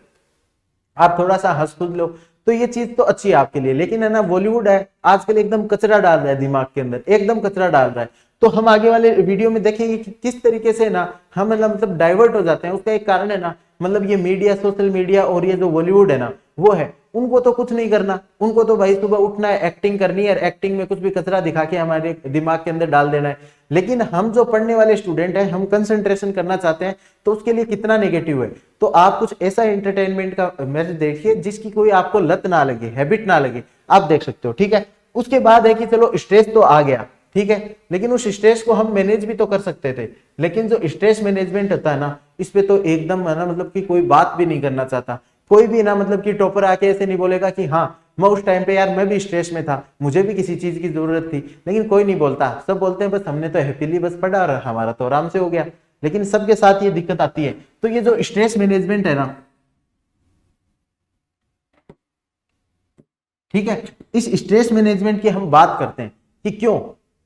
आप थोड़ा सा हंस खुद लो, तो ये चीज तो अच्छी है आपके लिए। लेकिन है ना बॉलीवुड है आजकल एकदम कचरा डाल रहा है दिमाग के अंदर, एकदम कचरा डाल रहा है। तो हम आगे वाले वीडियो में देखेंगे कि किस तरीके से ना हम मतलब डाइवर्ट हो जाते हैं। उसका एक कारण है ना मतलब ये मीडिया, सोशल मीडिया और ये जो बॉलीवुड है ना वो है, उनको तो कुछ नहीं करना, उनको तो भाई सुबह उठना है, एक्टिंग करनी है और एक्टिंग में कुछ भी कचरा दिखा के हमारे दिमाग के अंदर डाल देना है। लेकिन हम जो पढ़ने वाले स्टूडेंट हैं, हम कंसंट्रेशन करना चाहते हैं, तो उसके लिए कितना नेगेटिव है। तो आप कुछ ऐसा एंटरटेनमेंट का मैसेज देखिए जिसकी कोई आपको लत ना लगे, हैबिट ना लगे, आप देख सकते हो, ठीक है। उसके बाद है कि चलो स्ट्रेस तो आ गया, ठीक है, लेकिन उस स्ट्रेस को हम मैनेज भी तो कर सकते थे। लेकिन जो स्ट्रेस मैनेजमेंट होता है ना, इस पे तो एकदम है ना मतलब कि कोई बात भी नहीं करना चाहता। कोई भी ना मतलब कि टॉपर आके ऐसे नहीं बोलेगा कि हाँ मैं उस टाइम पे यार मैं भी स्ट्रेस में था, मुझे भी किसी चीज की जरूरत थी, लेकिन कोई नहीं बोलता। सब बोलते हैं बस हमने तो हैप्पीली बस पढ़ा और हमारा तो आराम से हो गया। लेकिन सबके साथ ये दिक्कत आती है। तो ये जो स्ट्रेस मैनेजमेंट है ना, ठीक है, इस स्ट्रेस मैनेजमेंट की हम बात करते हैं कि क्यों।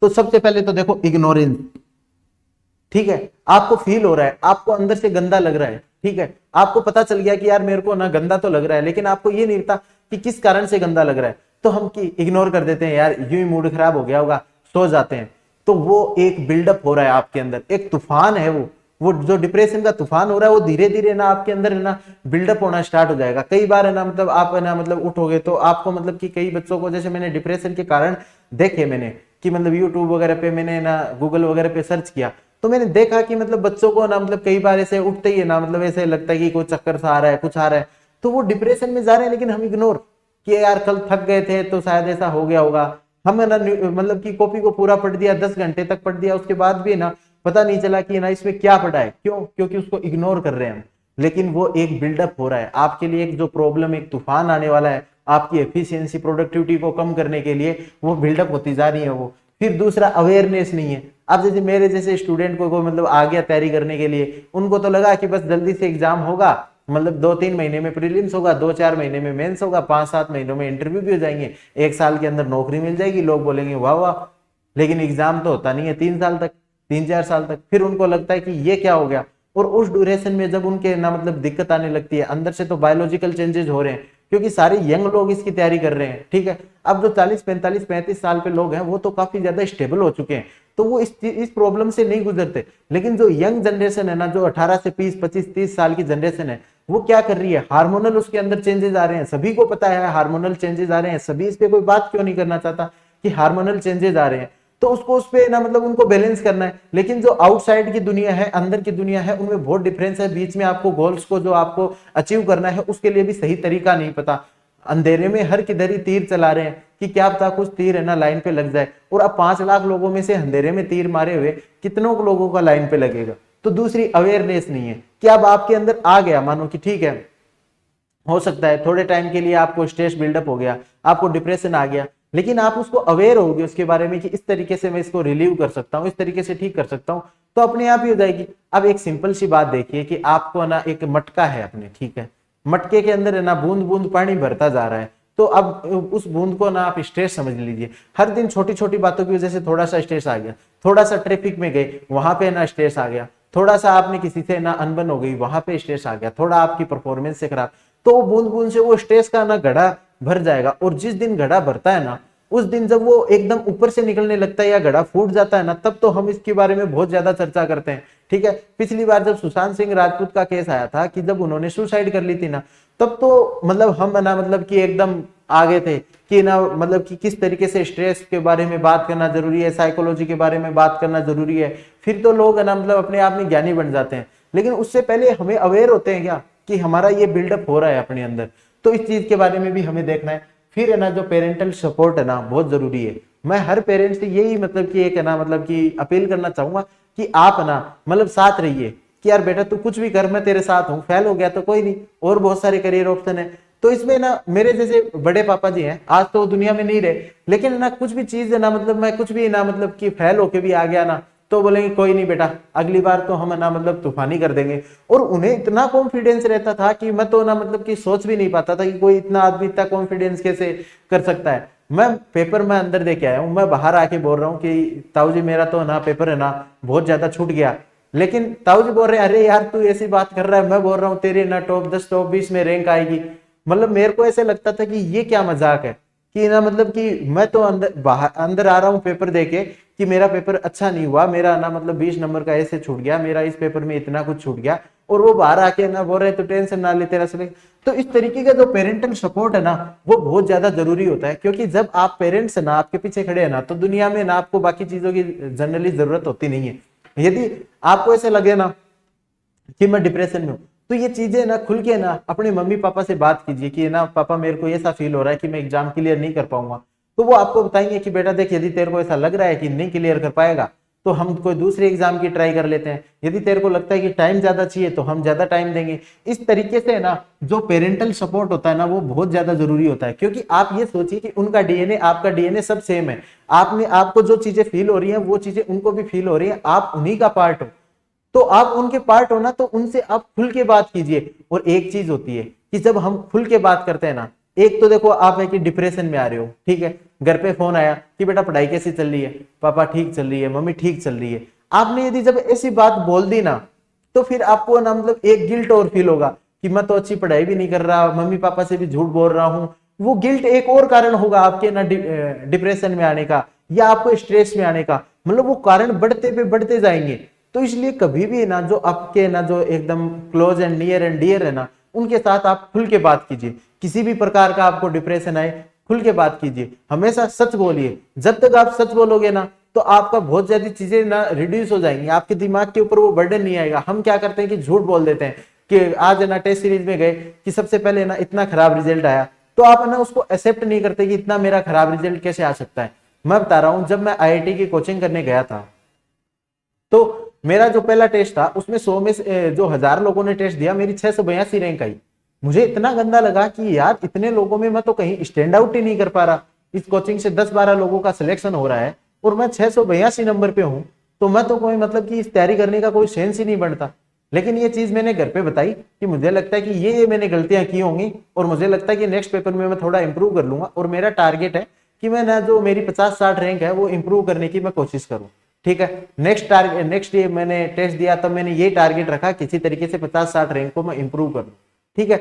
तो सबसे पहले तो देखो इग्नोरेंस, ठीक है, आपको फील हो रहा है, आपको अंदर से गंदा लग रहा है, ठीक है, आपको पता चल गया कि यार मेरे को ना गंदा तो लग रहा है, लेकिन आपको ये नहीं पता कि किस कारण से गंदा लग रहा है। तो हम की इग्नोर कर देते हैं, यार यूं ही मूड खराब हो गया होगा, सो जाते हैं। तो वो एक बिल्डअप हो रहा है आपके अंदर, एक तूफान है वो जो डिप्रेशन का तूफान हो रहा है, वो धीरे धीरे ना आपके अंदर है ना बिल्डअप होना स्टार्ट हो जाएगा। कई बार है ना मतलब आप है ना मतलब उठोगे तो आपको मतलब कि कई बच्चों को, जैसे मैंने डिप्रेशन के कारण देखे, मैंने कि मतलब यूट्यूब वगैरह पे मैंने ना गूगल वगैरह पे सर्च किया, तो मैंने देखा कि मतलब बच्चों को ना मतलब कई बार ऐसे उठते ही है ना मतलब ऐसे लगता है कि कोई चक्कर सा आ रहा है, कुछ आ रहा है, तो वो डिप्रेशन में जा रहे हैं। लेकिन हम इग्नोर कि यार कल थक गए थे तो शायद ऐसा हो गया होगा, हम है ना मतलब कि कॉपी को पूरा पढ़ दिया, 10 घंटे तक पढ़ दिया, उसके बाद भी ना पता नहीं चला कि ना इसमें क्या पढ़ा है। क्यों? क्योंकि उसको इग्नोर कर रहे हैं हम। लेकिन वो एक बिल्डअप हो रहा है आपके लिए, एक जो प्रॉब्लम, एक तूफान आने वाला है आपकी एफिशिएंसी, प्रोडक्टिविटी को कम करने के लिए, वो बिल्डअप होती जा रही है वो। फिर दूसरा अवेयरनेस नहीं है। अब जैसे मेरे जैसे स्टूडेंट को मतलब आ गया तैयारी करने के लिए, उनको तो लगा कि बस जल्दी से एग्जाम होगा, मतलब 2-3 महीने में प्रीलिम्स होगा, 2-4 महीने में मेंस होगा, 5-7 महीनों में इंटरव्यू भी हो जाएंगे, 1 साल के अंदर नौकरी मिल जाएगी, लोग बोलेंगे वाह वाह। लेकिन एग्जाम तो होता नहीं है 3 साल तक, 3-4 साल तक। फिर उनको लगता है कि ये क्या हो गया। और उस ड्यूरेशन में जब उनके ना मतलब दिक्कत आने लगती है, अंदर से तो बायोलॉजिकल चेंजेस हो रहे हैं, क्योंकि सारे यंग लोग इसकी तैयारी कर रहे हैं, ठीक है। अब जो 40-45-35 साल पे लोग हैं वो तो काफी ज्यादा स्टेबल हो चुके हैं, तो वो इस प्रॉब्लम से नहीं गुजरते। लेकिन जो यंग जनरेशन है ना, जो 18 से 20-25-30 साल की जनरेशन है, वो क्या कर रही है, हार्मोनल उसके अंदर चेंजेस आ रहे हैं। सभी को पता है हार्मोनल चेंजेस आ रहे हैं, सभी इस पे कोई बात क्यों नहीं करना चाहता कि हार्मोनल चेंजेस आ रहे हैं। तो उसको उस पे ना मतलब उनको बैलेंस करना है। लेकिन जो आउटसाइड की दुनिया है, अंदर की दुनिया है, उनमें बहुत डिफरेंस है। बीच में आपको गोल्स को जो आपको अचीव करना है उसके लिए भी सही तरीका नहीं पता। अंधेरे में हर किधर ही तीर चला रहे हैं कि क्या पता कुछ तीर है ना लाइन पे लग जाए। और अब 5 लाख लोगों में से अंधेरे में तीर मारे हुए कितनों लोगों का लाइन पे लगेगा। तो दूसरी अवेयरनेस नहीं है कि अब आपके अंदर आ गया, मानो कि ठीक है, हो सकता है थोड़े टाइम के लिए आपको स्ट्रेस बिल्डअप हो गया, आपको डिप्रेशन आ गया, लेकिन आप उसको अवेयर होगे उसके बारे में कि इस तरीके से मैं इसको रिलीव कर सकता हूँ, इस तरीके से ठीक कर सकता हूँ, तो अपने आप ही हो जाएगी। अब एक सिंपल सी बात देखिए कि आपको ना एक मटका है अपने, ठीक है, मटके के अंदर है ना बूंद बूंद पानी भरता जा रहा है। तो अब उस बूंद को ना आप स्ट्रेस समझ लीजिए। हर दिन छोटी छोटी बातों की वजह से थोड़ा सा स्ट्रेस आ गया, थोड़ा सा ट्रैफिक में गए वहां पे ना स्ट्रेस आ गया, थोड़ा सा आपने किसी से ना अनबन हो गई वहां पे स्ट्रेस आ गया, थोड़ा आपकी परफॉर्मेंस से खराब, तो बूंद बूंद से वो स्ट्रेस का ना घड़ा भर जाएगा। और जिस दिन घड़ा भरता है ना, उस दिन जब वो एकदम ऊपर से निकलने लगता है या घड़ा फूट जाता है ना, तब तो हम इसके बारे में बहुत ज्यादा चर्चा करते हैं, ठीक है। पिछली बार जब सुशांत सिंह राजपूत का केस आया था कि जब उन्होंने सुसाइड कर ली थी ना, तब तो मतलब हम ना मतलब कि एकदम आगे थे कि ना मतलब कि किस तरीके से स्ट्रेस के बारे में बात करना जरूरी है, साइकोलॉजी के बारे में बात करना जरूरी है। फिर तो लोग है ना मतलब अपने आप में ज्ञानी बन जाते हैं। लेकिन उससे पहले हमें अवेयर होते हैं क्या कि हमारा ये बिल्डअप हो रहा है अपने अंदर, तो इस चीज के बारे में भी हमें देखना है। फिर है ना जो पेरेंटल सपोर्ट है ना बहुत जरूरी है। मैं हर पेरेंट्स से यही मतलब कि एक है ना मतलब कि अपील करना चाहूंगा कि आप ना मतलब साथ रहिए कि यार बेटा तू कुछ भी कर, मैं तेरे साथ हूँ, फेल हो गया तो कोई नहीं, और बहुत सारे करियर ऑप्शन है। तो इसमें ना मेरे जैसे बड़े पापा जी हैं, आज तो दुनिया में नहीं रहे, लेकिन ना कुछ भी चीज है ना मतलब मैं कुछ भी ना मतलब कि फेल होके भी आ गया ना, तो बोलेंगे कोई नहीं बेटा, अगली बार तो हम ना मतलब तूफानी कर देंगे। और उन्हें इतना कॉन्फिडेंस रहता था कि मैं तो ना मतलब कि सोच भी नहीं पाता था कि कोई इतना आदमी इतना कॉन्फिडेंस कैसे कर सकता है। मैं पेपर में अंदर दे के आया हूँ, मैं बाहर आके बोल रहा हूँ कि ताऊ जी मेरा तो ना पेपर है ना बहुत ज्यादा छूट गया। लेकिन ताऊ जी बोल रहे अरे यार तू ऐसी बात कर रहा है, मैं बोल रहा हूँ तेरे ना टॉप 10 टॉप 20 में रैंक आएगी। मतलब मेरे को ऐसे लगता था कि ये क्या मजाक है कि ना मतलब कि मैं तो अंदर बाहर अंदर आ रहा हूँ पेपर देके कि मेरा पेपर अच्छा नहीं हुआ, मेरा ना मतलब 20 नंबर का ऐसे छूट गया, मेरा इस पेपर में इतना कुछ छूट गया, और वो बाहर आके ना बोल रहे तो टेंशन ना ले तेरा सिलेक्ट। तो इस तरीके का जो पेरेंटल सपोर्ट है ना वो बहुत ज्यादा जरूरी होता है, क्योंकि जब आप पेरेंट्स ना आपके पीछे खड़े हैं ना तो दुनिया में ना आपको बाकी चीजों की जनरली जरूरत होती नहीं है। यदि आपको ऐसे लगे ना कि मैं डिप्रेशन में हूँ तो ये चीजें ना खुल के ना अपने मम्मी पापा से बात कीजिए कि ना पापा मेरे को ऐसा फील हो रहा है कि मैं एग्जाम क्लियर नहीं कर पाऊंगा। तो वो आपको बताएंगे कि बेटा देख यदि तेरे को ऐसा लग रहा है कि नहीं क्लियर कर पाएगा तो हम कोई दूसरे एग्जाम की ट्राई कर लेते हैं, यदि तेरे को लगता है कि टाइम ज्यादा चाहिए तो हम ज्यादा टाइम देंगे। इस तरीके से ना जो पेरेंटल सपोर्ट होता है ना वो बहुत ज्यादा जरूरी होता है, क्योंकि आप ये सोचिए कि उनका डीएनए आपका डीएनए सब सेम है। आप में आपको जो चीजें फील हो रही है वो चीजें उनको भी फील हो रही है, आप उन्हीं का पार्ट हो। तो आप उनके पार्ट हो ना तो उनसे आप खुल के बात कीजिए। और एक चीज होती है कि जब हम खुल के बात करते हैं ना, एक तो देखो आप है कि डिप्रेशन में आ रहे हो, ठीक है, घर पे फोन आया कि बेटा पढ़ाई कैसी चल रही है, पापा ठीक चल रही है, मम्मी ठीक चल रही है। आपने यदि जब ऐसी बात बोल दी ना तो फिर आपको ना मतलब एक गिल्ट और फील होगा कि मैं तो अच्छी पढ़ाई भी नहीं कर रहा, मम्मी पापा से भी झूठ बोल रहा हूं। वो गिल्ट एक और कारण होगा आपके ना डिप्रेशन में आने का या आपको स्ट्रेस में आने का, मतलब वो कारण बढ़ते पे बढ़ते जाएंगे। तो इसलिए कभी भी ना जो आपके ना जो एकदम close and near and dear है ना उनके साथ आप खुल के बात कीजिए। किसी भी प्रकार का आपको डिप्रेशन आए खुल के बात कीजिए, हमेशा सच बोलिए। जब तक आप सच बोलोगे ना तो आपका बहुत ज्यादा चीजें ना रिड्यूस हो जाएंगी, आपके दिमाग के ऊपर वो बर्डन नहीं आएगा। हम क्या करते हैं कि झूठ बोल देते हैं कि आज ना टेस्ट सीरीज में गए कि सबसे पहले ना इतना खराब रिजल्ट आया, तो आप ना उसको एक्सेप्ट नहीं करते कि इतना मेरा खराब रिजल्ट कैसे आ सकता है। मैं बता रहा हूं जब मैं आईआईटी की कोचिंग करने गया था तो मेरा जो पहला टेस्ट था उसमें 100 में से जो 1000 लोगों ने टेस्ट दिया मेरी 682 रैंक आई। मुझे इतना गंदा लगा कि यार इतने लोगों में मैं तो कहीं स्टैंड आउट ही नहीं कर पा रहा, इस कोचिंग से 10-12 लोगों का सिलेक्शन हो रहा है और मैं 682 नंबर पे हूं, तो मैं तो कोई मतलब कि इस तैयारी करने का कोई सेंस ही नहीं बनता। लेकिन ये चीज मैंने घर पे बताई कि मुझे लगता है कि ये मैंने गलतियां की होंगी और मुझे लगता है कि नेक्स्ट पेपर में मैं थोड़ा इंप्रूव कर लूंगा और मेरा टारगेट है कि मैं ना जो मेरी 50-60 रैंक है वो इंप्रूव करने की मैं कोशिश करूं। ठीक है, नेक्स्ट डे मैंने टेस्ट दिया तब मैंने ये टारगेट रखा किसी तरीके से 50-60 रैंक को मैं इंप्रूव कर लूं। ठीक है,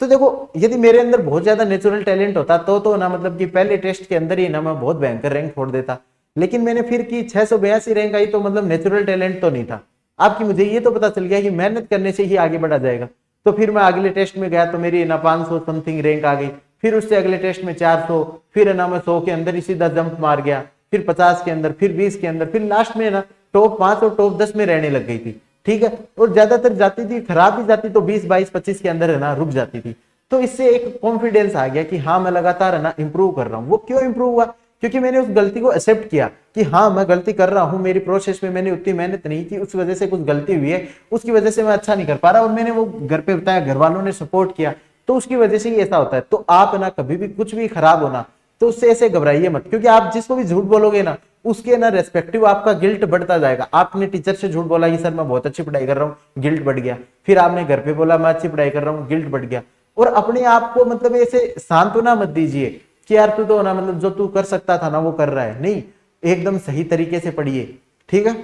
तो देखो यदि मेरे अंदर बहुत ज्यादा नेचुरल टैलेंट होता तो ना मतलब कि पहले टेस्ट के अंदर ही ना मैं बहुत भयंकर रैंक छोड़ देता। लेकिन मैंने फिर की 682 रैंक आई तो मतलब नेचुरल टैलेंट तो नहीं था। आपकी मुझे ये तो पता चल गया कि मेहनत करने से ही आगे बढ़ा जाएगा। तो फिर मैं अगले टेस्ट में गया तो मेरी ना 500 समथिंग रैंक आ गई, फिर उससे अगले टेस्ट में 400, फिर ना मैं 100 के अंदर ही सीधा जंप मार गया, फिर 50 के अंदर, फिर 20 के अंदर, फिर लास्ट में ना टॉप 5 और टॉप 10 में रहने लग गई थी। ठीक है, और ज्यादातर जाती थी, खराब भी जाती तो 20, 22, 25 के अंदर है ना रुक जाती थी। तो इससे एक कॉन्फिडेंस आ गया कि हाँ मैं लगातार है ना इंप्रूव कर रहा हूँ। वो क्यों इंप्रूव हुआ? क्योंकि मैंने उस गलती को एक्सेप्ट किया कि हाँ मैं गलती कर रहा हूँ, मेरी प्रोसेस में मैंने उतनी मेहनत नहीं की, उस वजह से कुछ गलती हुई है, उसकी वजह से मैं अच्छा नहीं कर पा रहा। और मैंने वो घर पे बताया, घर वालों ने सपोर्ट किया, तो उसकी वजह से ही ऐसा होता है। तो आप ना कभी भी कुछ भी खराब होना तो उससे ऐसे घबराइए मत, क्योंकि आप जिसको भी झूठ बोलोगे ना उसके ना रेस्पेक्टिव आपका गिल्ट बढ़ता जाएगा। आपने टीचर से झूठ बोला कि सर मैं बहुत अच्छी पढ़ाई कर रहा हूँ, गिल्ट बढ़ गया। फिर आपने घर पे बोला मैं अच्छी पढ़ाई कर रहा हूँ, गिल्ट बढ़ गया। और अपने आप को मतलब ऐसे सांत्वना मत दीजिए कि यार तू तो ना मतलब जो तू कर सकता था ना वो कर रहा है, नहीं, एकदम सही तरीके से पढ़िए। ठीक है,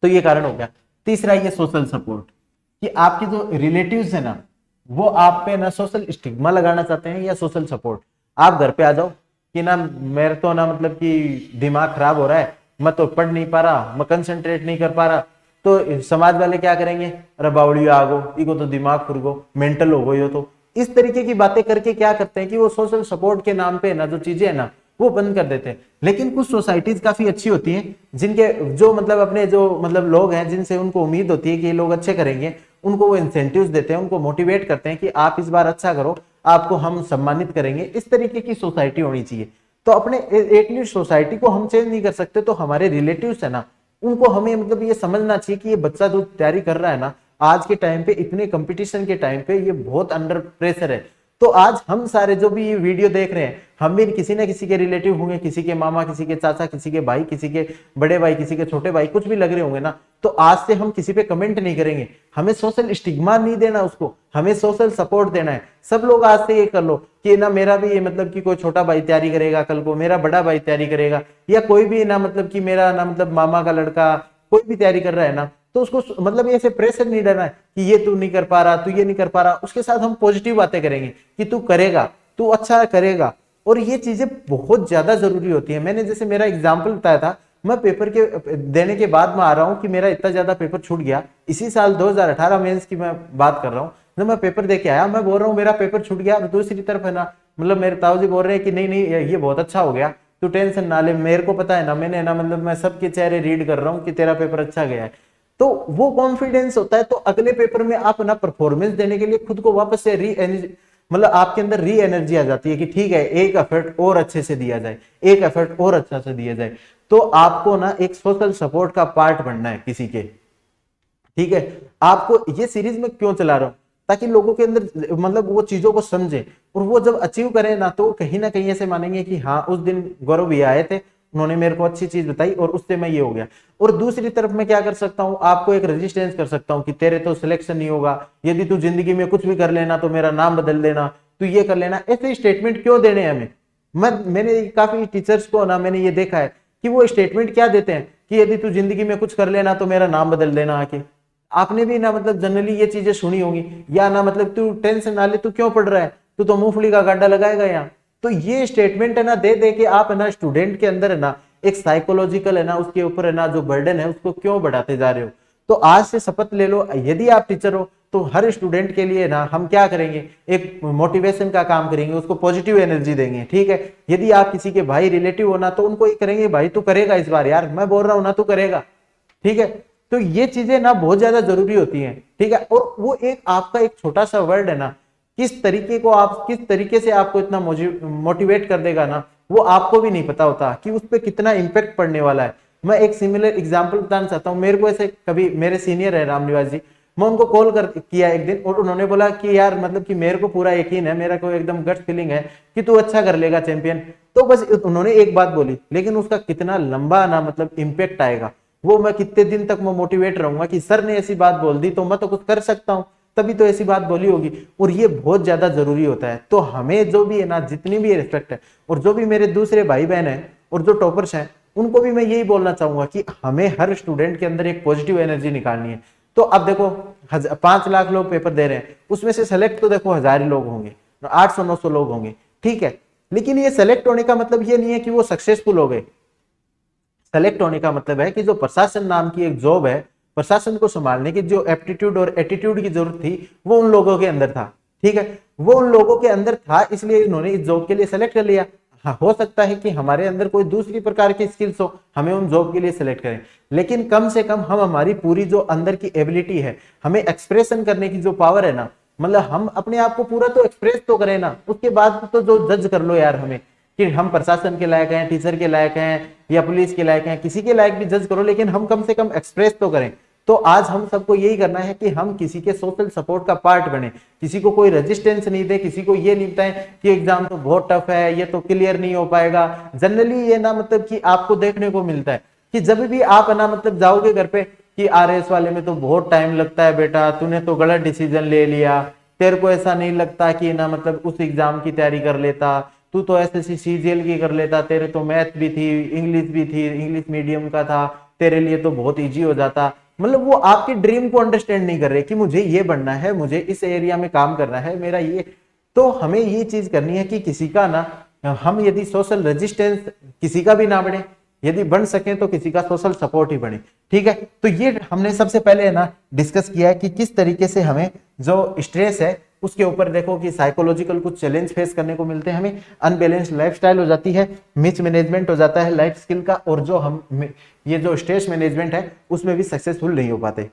तो ये कारण हो गया। तीसरा ये सोशल सपोर्ट, कि आपके जो रिलेटिव्स है ना वो आप पे ना सोशल स्टिग्मा लगाना चाहते हैं या सोशल सपोर्ट। आप घर पे आ जाओ कि ना मेरे तो ना मतलब कि दिमाग खराब हो रहा है, मैं तो पढ़ नहीं पा रहा, मैं कंसंट्रेट नहीं कर पा रहा, तो समाज वाले क्या करेंगे, अरे बावड़ियो आ गो, इको तो दिमाग खुर गो, मेंटल हो गई हो। तो इस तरीके की बातें करके क्या करते हैं कि वो सोशल सपोर्ट के नाम पे ना जो चीजें है ना वो बंद कर देते हैं। लेकिन कुछ सोसाइटीज काफी अच्छी होती हैं जिनके जो मतलब अपने जो मतलब लोग हैं जिनसे उनको उम्मीद होती है कि ये लोग अच्छे करेंगे, उनको वो इंसेंटिव्स देते हैं, उनको मोटिवेट करते हैं कि आप इस बार अच्छा करो, आपको हम सम्मानित करेंगे। इस तरीके की सोसाइटी होनी चाहिए। तो अपने एटलीस्ट सोसाइटी को हम चेंज नहीं कर सकते तो हमारे रिलेटिव्स है ना उनको हमें मतलब ये समझना चाहिए कि ये बच्चा जो तैयारी कर रहा है ना आज के टाइम पे, इतने कंपटीशन के टाइम पे ये बहुत अंडर प्रेशर है, तो आज हम सारे जो भी ये वीडियो देख रहे हैं, हम भी किसी ना किसी के रिलेटिव होंगे, किसी के मामा, किसी के चाचा, किसी के भाई, किसी के बड़े भाई, किसी के छोटे भाई, कुछ भी लग रहे होंगे ना। तो आज से हम किसी पे कमेंट नहीं करेंगे, हमें सोशल स्टिग्मा नहीं देना उसको, हमें सोशल सपोर्ट देना है। सब लोग आज से ये कर लो कि ना मेरा भी ये मतलब कि कोई छोटा भाई तैयारी करेगा, कल को मेरा बड़ा भाई तैयारी करेगा, या कोई भी ना मतलब कि मेरा ना मतलब मामा का लड़का कोई भी तैयारी कर रहा है ना, तो उसको मतलब ऐसे प्रेशर नहीं डालना है कि ये तू नहीं कर पा रहा, तू ये नहीं कर पा रहा। उसके साथ हम पॉजिटिव बातें करेंगे कि तू करेगा, तू अच्छा करेगा। और ये चीजें बहुत ज्यादा जरूरी होती है। मैंने जैसे मेरा एग्जाम्पल बताया था, मैं पेपर के देने के बाद में आ रहा हूँ कि मेरा इतना ज्यादा पेपर छूट गया। इसी साल 2018 मेंस की मैं बात कर रहा हूँ, जब मैं पेपर दे के आया, मैं बोल रहा हूँ मेरा पेपर छूट गया, और दूसरी तरफ है ना मतलब मेरे ताऊ जी बोल रहे हैं कि नहीं नहीं ये बहुत अच्छा हो गया, तू टेंशन ना ले, मेरे को पता है ना, मैंने ना मतलब मैं सबके चेहरे रीड कर रहा हूँ कि तेरा पेपर अच्छा गया है। तो वो कॉन्फिडेंस होता है। तो अगले पेपर में आप ना परफॉर्मेंस देने के लिए खुद को वापस से मतलब आपके अंदर री एनर्जी आ जाती है कि ठीक है, एक एफर्ट और अच्छे से दिया जाए, एक एफर्ट और अच्छा से दिया जाए। तो आपको ना एक सोशल सपोर्ट का पार्ट बनना है किसी के, ठीक है। आपको ये सीरीज में क्यों चला रहा हूं, ताकि लोगों के अंदर मतलब वो चीजों को समझे, और वो जब अचीव करें ना, तो कहीं ना कहीं ऐसे मानेंगे कि हाँ उस दिन गौरव भैया आए थे, उन्होंने मेरे को अच्छी चीज बताई और उससे मैं ये हो गया। और दूसरी तरफ मैं क्या कर सकता हूं, आपको एक रेजिस्टेंस कर सकता हूं कि तेरे तो सिलेक्शन नहीं होगा, यदि तू जिंदगी में कुछ भी कर लेना तो मेरा नाम बदल देना, तू ये कर लेना। ऐसे स्टेटमेंट क्यों देने हमें। मैंने काफी टीचर्स को ना मैंने ये देखा है कि वो स्टेटमेंट क्या देते हैं कि यदि तू जिंदगी में कुछ कर लेना तो मेरा नाम बदल देना आके। आपने भी ना मतलब जनरली ये चीजें सुनी होंगी, या ना मतलब तू टेंशन ना ले, तू क्यों पढ़ रहा है, तू तो मूंगफली का गड्ढा लगाएगा यहाँ। तो ये स्टेटमेंट है ना दे दे के आप है ना स्टूडेंट के अंदर है ना एक साइकोलॉजिकल है ना उसके ऊपर है ना जो बर्डन है उसको क्यों बढ़ाते जा रहे हो। तो आज से शपथ ले लो, यदि आप टीचर हो तो हर स्टूडेंट के लिए ना हम क्या करेंगे, एक मोटिवेशन का काम करेंगे, उसको पॉजिटिव एनर्जी देंगे, ठीक है। यदि आप किसी के भाई रिलेटिव हो ना, तो उनको ये करेंगे, भाई तू करेगा इस बार, यार मैं बोल रहा हूं ना तू करेगा, ठीक है। तो ये चीजें ना बहुत ज्यादा जरूरी होती हैं, ठीक है। और वो एक आपका एक छोटा सा वर्ड है ना, किस तरीके को आप किस तरीके से आपको इतना मोटिवेट कर देगा ना, वो आपको भी नहीं पता होता कि उस पर कितना इंपैक्ट पड़ने वाला है। मैं एक सिमिलर एग्जांपल बताना चाहता हूँ। मेरे को ऐसे कभी मेरे सीनियर है रामनिवास जी, मैं उनको कॉल कर किया एक दिन, और उन्होंने बोला कि यार मतलब कि मेरे को पूरा यकीन है, मेरा को एकदम गट फीलिंग है कि तू अच्छा कर लेगा चैंपियन। तो बस उन्होंने एक बात बोली, लेकिन उसका कितना लंबा ना मतलब इंपैक्ट आएगा, वो मैं कितने दिन तक मैं मोटिवेट रहूंगा कि सर ने ऐसी बात बोल दी तो मैं तो कुछ कर सकता हूँ, तभी तो ऐसी बात बोली होगी। और ये बहुत ज्यादा जरूरी होता है। तो हमें जो भी है ना, जितनी भी रिस्पेक्ट है, और जो भी मेरे दूसरे भाई बहन है और जो टॉपर्स हैं, उनको भी मैं यही बोलना चाहूंगा कि हमें हर स्टूडेंट के अंदर एक पॉजिटिव एनर्जी निकालनी है। तो अब देखो 5 लाख लोग पेपर दे रहे हैं, उसमें से सेलेक्ट तो देखो 1000 लोग होंगे, 800-900 लोग होंगे, ठीक है। लेकिन ये सेलेक्ट होने का मतलब ये नहीं है कि वो सक्सेसफुल हो गए। सेलेक्ट होने का मतलब है कि जो प्रशासन नाम की एक जॉब है, प्रशासन को संभालने की जो एप्टीट्यूड और एटीट्यूड की जरूरत थी, वो उन लोगों के अंदर था, ठीक है। वो उन लोगों के अंदर था, इसलिए इन्होंने इस जॉब के लिए सेलेक्ट कर लिया। हाँ, हो सकता है कि हमारे अंदर कोई दूसरी प्रकार की स्किल्स हो, हमें उन जॉब के लिए सेलेक्ट करें, लेकिन कम से कम हम हमारी पूरी जो अंदर की एबिलिटी है, हमें एक्सप्रेशन करने की जो पावर है ना, मतलब हम अपने आप को पूरा तो एक्सप्रेस तो करें ना, उसके बाद तो जो जज कर लो यार हमें कि हम प्रशासन के लायक हैं, टीचर के लायक हैं, या पुलिस के लायक हैं, किसी के लायक भी जज करो, लेकिन हम कम से कम एक्सप्रेस तो करें। तो आज हम सबको यही करना है कि हम किसी के सोशल सपोर्ट का पार्ट बने, किसी को कोई रेजिस्टेंस नहीं दे, किसी को ये नहीं बताएं कि एग्जाम तो बहुत टफ है, ये तो क्लियर नहीं हो पाएगा। जनरली ये ना मतलब कि आपको देखने को मिलता है कि जब भी आप ना मतलब जाओगे घर पे कि आरएस वाले में तो बहुत टाइम लगता है बेटा, तूने तो गलत डिसीजन ले लिया, तेरे को ऐसा नहीं लगता कि ना मतलब उस एग्जाम की तैयारी कर लेता, तू तो एसएससी सीजीएल की कर लेता, तेरे तो मैथ भी थी, इंग्लिश भी थी, इंग्लिश मीडियम का था, तेरे लिए तो बहुत इजी हो जाता। मतलब वो आपकी ड्रीम को अंडरस्टैंड नहीं कर रहे कि मुझे ये बनना है, मुझे इस एरिया में काम करना है, मेरा ये। तो हमें ये चीज करनी है कि किसी का ना, हम यदि सोशल रेजिस्टेंस किसी का भी ना बने, यदि बन सके तो किसी का सोशल सपोर्ट ही बने, ठीक है। तो ये हमने सबसे पहले ना डिस्कस किया है कि किस तरीके से हमें जो स्ट्रेस है उसके ऊपर देखो कि साइकोलॉजिकल कुछ चैलेंज फेस करने को मिलते हैं, हमें अनबैलेंस्ड लाइफस्टाइल हो जाती है, मिस मैनेजमेंट हो जाता है लाइफ स्किल का, और जो हम ये जो स्ट्रेस मैनेजमेंट है उसमें भी सक्सेसफुल नहीं हो पाते,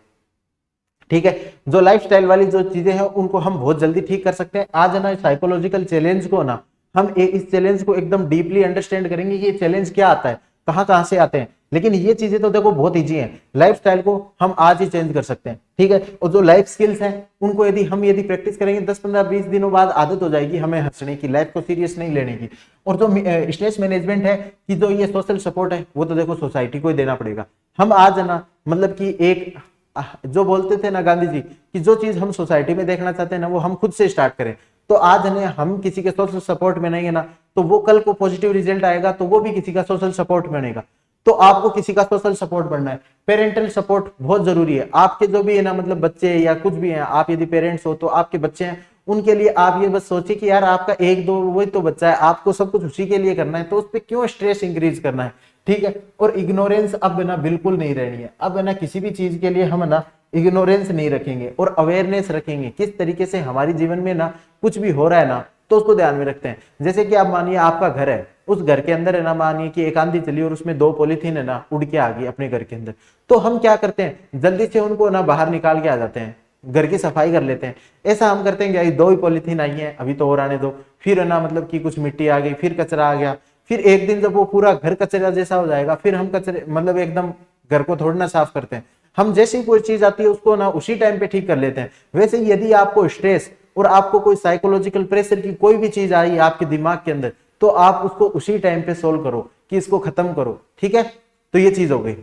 ठीक है। जो लाइफस्टाइल वाली जो चीजें हैं उनको हम बहुत जल्दी ठीक कर सकते हैं। आज ना साइकोलॉजिकल चैलेंज को ना हम इस चैलेंज को एकदम डीपली अंडरस्टैंड करेंगे कि ये चैलेंज क्या आता है, कहाँ कहाँ से आते हैं, लेकिन ये चीजें तो देखो बहुत ईजी है, लाइफस्टाइल को हम आज ही चेंज कर सकते हैं, ठीक है। और जो लाइफ स्किल्स हैं उनको यदि प्रैक्टिस करेंगे 10-15-20 दिनों बाद आदत हो जाएगी हमें हंसने की, लाइफ को सीरियस नहीं लेने की। और जो स्ट्रेस मैनेजमेंट है कि जो ये सोशल सपोर्ट है वो तो देखो सोसाइटी को ही देना पड़ेगा। हम आज है ना मतलब कि एक जो बोलते थे ना गांधी जी कि जो चीज हम सोसाइटी में देखना चाहते हैं ना वो हम खुद से स्टार्ट करें। तो आज है हम किसी के सोशल सपोर्ट में नहीं है ना तो वो कल को पॉजिटिव रिजल्ट आएगा तो वो भी किसी का सोशल सपोर्ट बनेगा। तो आपको किसी का सोशल सपोर्ट बनना है, पेरेंटल सपोर्ट बहुत जरूरी है। आपके जो भी है ना मतलब बच्चे या कुछ भी हैं, आप यदि पेरेंट्स हो तो आपके बच्चे हैं उनके लिए आप ये बस सोचिए कि यार आपका एक दो वही तो बच्चा है, आपको सब कुछ उसी के लिए करना है, तो उस पर क्यों स्ट्रेस इंक्रीज करना है, ठीक है। और इग्नोरेंस अब ना बिल्कुल नहीं रहनी है। अब है ना किसी भी चीज के लिए हम ना इग्नोरेंस नहीं रखेंगे और अवेयरनेस रखेंगे किस तरीके से हमारे जीवन में ना कुछ भी हो रहा है ना तो उसको ध्यान में रखते हैं। जैसे कि आप मानिए आपका घर है, उस घर के अंदर है ना मानिए कि एक आंधी चली और उसमें 2 पॉलीथीन है ना उड़ के आ गई अपने घर के अंदर, तो हम क्या करते हैं जल्दी से उनको ना बाहर निकाल के आ जाते हैं, घर की सफाई कर लेते हैं। ऐसा हम करते हैं कि 2 ही पॉलीथीन आई है अभी तो और आने दो, फिर है ना मतलब कि कुछ मिट्टी आ गई, फिर कचरा आ गया, फिर एक दिन जब वो पूरा घर कचरा जैसा हो जाएगा फिर हम कचरे मतलब एकदम घर को थोड़ी ना साफ करते हैं। हम जैसी कोई चीज आती है उसको ना उसी टाइम पे ठीक कर लेते हैं। वैसे यदि आपको स्ट्रेस और आपको कोई साइकोलॉजिकल प्रेशर की कोई भी चीज आई आपके दिमाग के अंदर तो आप उसको उसी टाइम पे सोल्व करो कि इसको खत्म करो, ठीक है। तो ये चीज हो गई।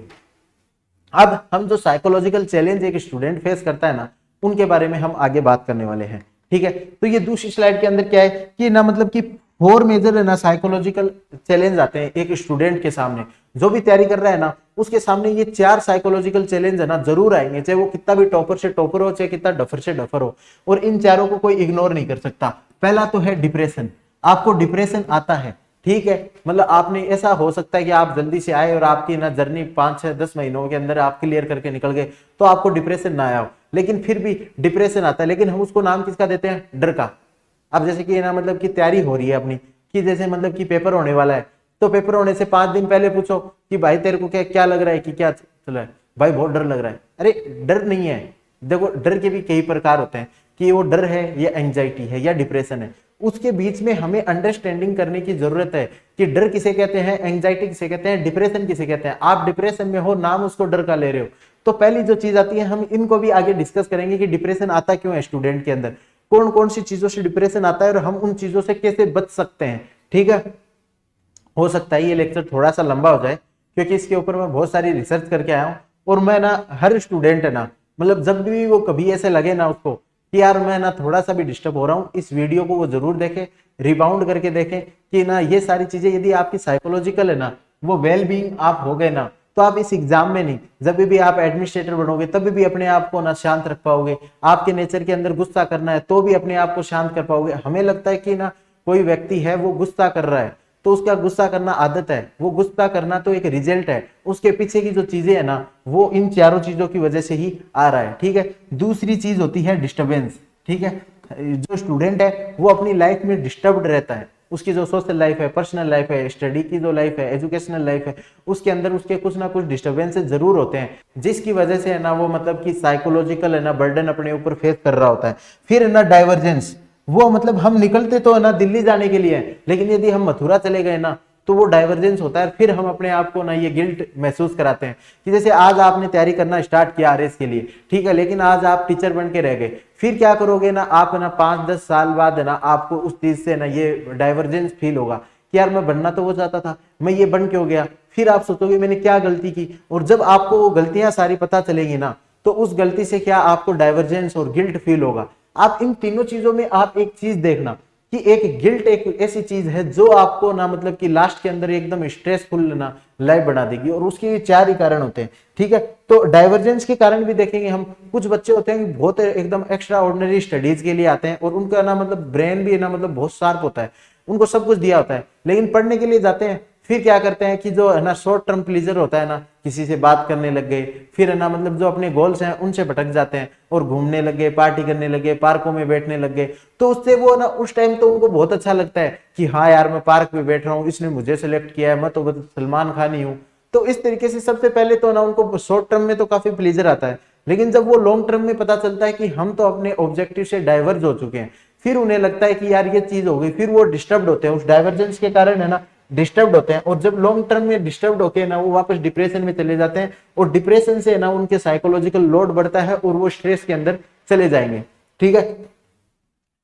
अब हम जो साइकोलॉजिकल चैलेंज एक स्टूडेंट फेस करता है ना उनके बारे में हम आगे बात करने वाले हैं, ठीक है। तो ये दूसरी स्लाइड के अंदर क्या है कि ना मतलब कि 4 मेजर है ना साइकोलॉजिकल चैलेंज आते हैं एक स्टूडेंट के सामने, जो भी तैयारी कर रहा है ना उसके सामने ये 4 साइकोलॉजिकल चैलेंज है ना जरूर आएंगे, चाहे वो कितना भी टॉपर से टॉपर हो चाहे कितना डफर से डफर हो, और इन चारों को कोई इग्नोर नहीं कर सकता। पहला तो है डिप्रेशन। आपको डिप्रेशन आता है, ठीक है, मतलब आपने ऐसा हो सकता है कि आप जल्दी से आए और आपकी ना जर्नी 5-6-10 महीनों के अंदर आप क्लियर करके निकल गए तो आपको डिप्रेशन ना आया हो, लेकिन फिर भी डिप्रेशन आता है, लेकिन हम उसको नाम किसका देते हैं, डर का। अब जैसे कि ना मतलब कि तैयारी हो रही है अपनी कि जैसे मतलब कि पेपर होने वाला है, तो पेपर होने से 5 दिन पहले पूछो कि भाई तेरे को क्या लग रहा है कि क्या चल रहा है, भाई बहुत डर लग रहा है। अरे डर नहीं है, देखो डर के भी कई प्रकार होते हैं कि वो डर है या एंजाइटी है या डिप्रेशन है, उसके बीच में हमें अंडरस्टैंडिंग करने की जरूरत है कि डर किसे कहते हैं, एंजाइटी किसे कहते हैं, डिप्रेशन किसे कहते हैं। आप डिप्रेशन में हो, नाम उसको डर का ले रहे हो। तो पहली जो चीज आती है हम इनको भी आगे डिस्कस करेंगे कि डिप्रेशन आता क्यों है स्टूडेंट के अंदर, कौन कौन सी चीजों से डिप्रेशन आता है और हम उन चीजों से कैसे बच सकते हैं, ठीक है। हो सकता है ये लेक्चर थोड़ा सा लंबा हो जाए क्योंकि इसके ऊपर मैं बहुत सारी रिसर्च करके आया हूँ, और मैं ना हर स्टूडेंट है ना मतलब जब भी वो कभी ऐसे लगे ना उसको कि यार मैं ना थोड़ा सा भी डिस्टर्ब हो रहा हूँ, इस वीडियो को वो जरूर देखें, रिबाउंड करके देखें कि ना ये सारी चीजें यदि आपकी साइकोलॉजिकल है ना वो वेल बीइंग आप हो गए ना तो आप इस एग्जाम में नहीं, जब भी आप एडमिनिस्ट्रेटर बनोगे तब भी अपने आप को ना शांत रख पाओगे। आपके नेचर के अंदर गुस्सा करना है तो भी अपने आप को शांत कर पाओगे। हमें लगता है कि ना कोई व्यक्ति है वो गुस्सा कर रहा है तो उसका गुस्सा करना आदत है, वो गुस्सा करना तो एक रिजल्ट है, उसके पीछे की जो चीजें है ना वो इन चारों चीजों की वजह से ही आ रहा है, ठीक है। दूसरी चीज होती है डिस्टर्बेंस, ठीक है। जो स्टूडेंट है वो अपनी लाइफ में डिस्टर्ब्ड रहता है, उसकी जो सोशल लाइफ है, पर्सनल लाइफ है, स्टडी की जो लाइफ है, एजुकेशनल लाइफ है, उसके अंदर उसके कुछ ना कुछ डिस्टर्बेंसेस जरूर होते हैं जिसकी वजह से है ना वो मतलब कि साइकोलॉजिकल है ना बर्डन अपने ऊपर फेस कर रहा होता है। फिर है ना डाइवर्जेंस, वो मतलब हम निकलते तो है ना दिल्ली जाने के लिए है, लेकिन यदि हम मथुरा चले गए ना तो वो डाइवर्जेंस होता है। फिर हम अपने आप को ना ये गिल्ट महसूस कराते हैं कि जैसे आज आपने तैयारी करना स्टार्ट किया आरएस के लिए, ठीक है, लेकिन आज आप टीचर बन के रह गए, फिर क्या करोगे ना आप है ना 5-10 साल बाद है ना आपको उस चीज से ना ये डाइवर्जेंस फील होगा कि यार मैं बनना तो वो चाहता था, मैं ये बन क्यों गया। फिर आप सोचोगे मैंने क्या गलती की, और जब आपको वो गलतियां सारी पता चलेगी ना तो उस गलती से क्या आपको डाइवर्जेंस और गिल्ट फील होगा। आप इन तीनों चीजों में आप एक चीज देखना कि एक गिल्ट एक ऐसी चीज है जो आपको ना मतलब कि लास्ट के अंदर एकदम स्ट्रेसफुल ना लाइफ बना देगी, और उसके 4 ही कारण होते हैं, ठीक है। तो डाइवर्जेंस के कारण भी देखेंगे हम, कुछ बच्चे होते हैं बहुत एकदम एक्स्ट्रा ऑर्डिनरी स्टडीज के लिए आते हैं और उनका ना मतलब ब्रेन भी ना मतलब बहुत शार्प होता है, उनको सब कुछ दिया होता है, लेकिन पढ़ने के लिए जाते हैं फिर क्या करते हैं कि जो है ना शॉर्ट टर्म प्लीजर होता है ना, किसी से बात करने लग गए, फिर है ना मतलब जो अपने गोल्स हैं उनसे भटक जाते हैं और घूमने लग गए, पार्टी करने लग गए, पार्कों में बैठने लग गए। तो उससे वो ना उस टाइम तो उनको बहुत अच्छा लगता है कि हाँ यार मैं पार्क में बैठ रहा हूँ, इसने मुझे सिलेक्ट किया है, मैं तो सलमान खान ही हूँ। तो इस तरीके से सबसे पहले तो ना उनको शॉर्ट टर्म में तो काफी प्लीजर आता है, लेकिन जब वो लॉन्ग टर्म में पता चलता है कि हम तो अपने ऑब्जेक्टिव से डाइवर्ज हो चुके हैं, फिर उन्हें लगता है कि यार ये चीज हो गई, फिर वो डिस्टर्ब होते हैं। उस डाइवर्जेंस के कारण है ना डिस्टर्ब होते हैं, और जब लॉन्ग टर्म में डिस्टर्ब होके ना वो वापस डिप्रेशन में चले जाते हैं, और डिप्रेशन से ना उनके साइकोलॉजिकल लोड बढ़ता है और वो स्ट्रेस के अंदर चले जाएंगे। ठीक है,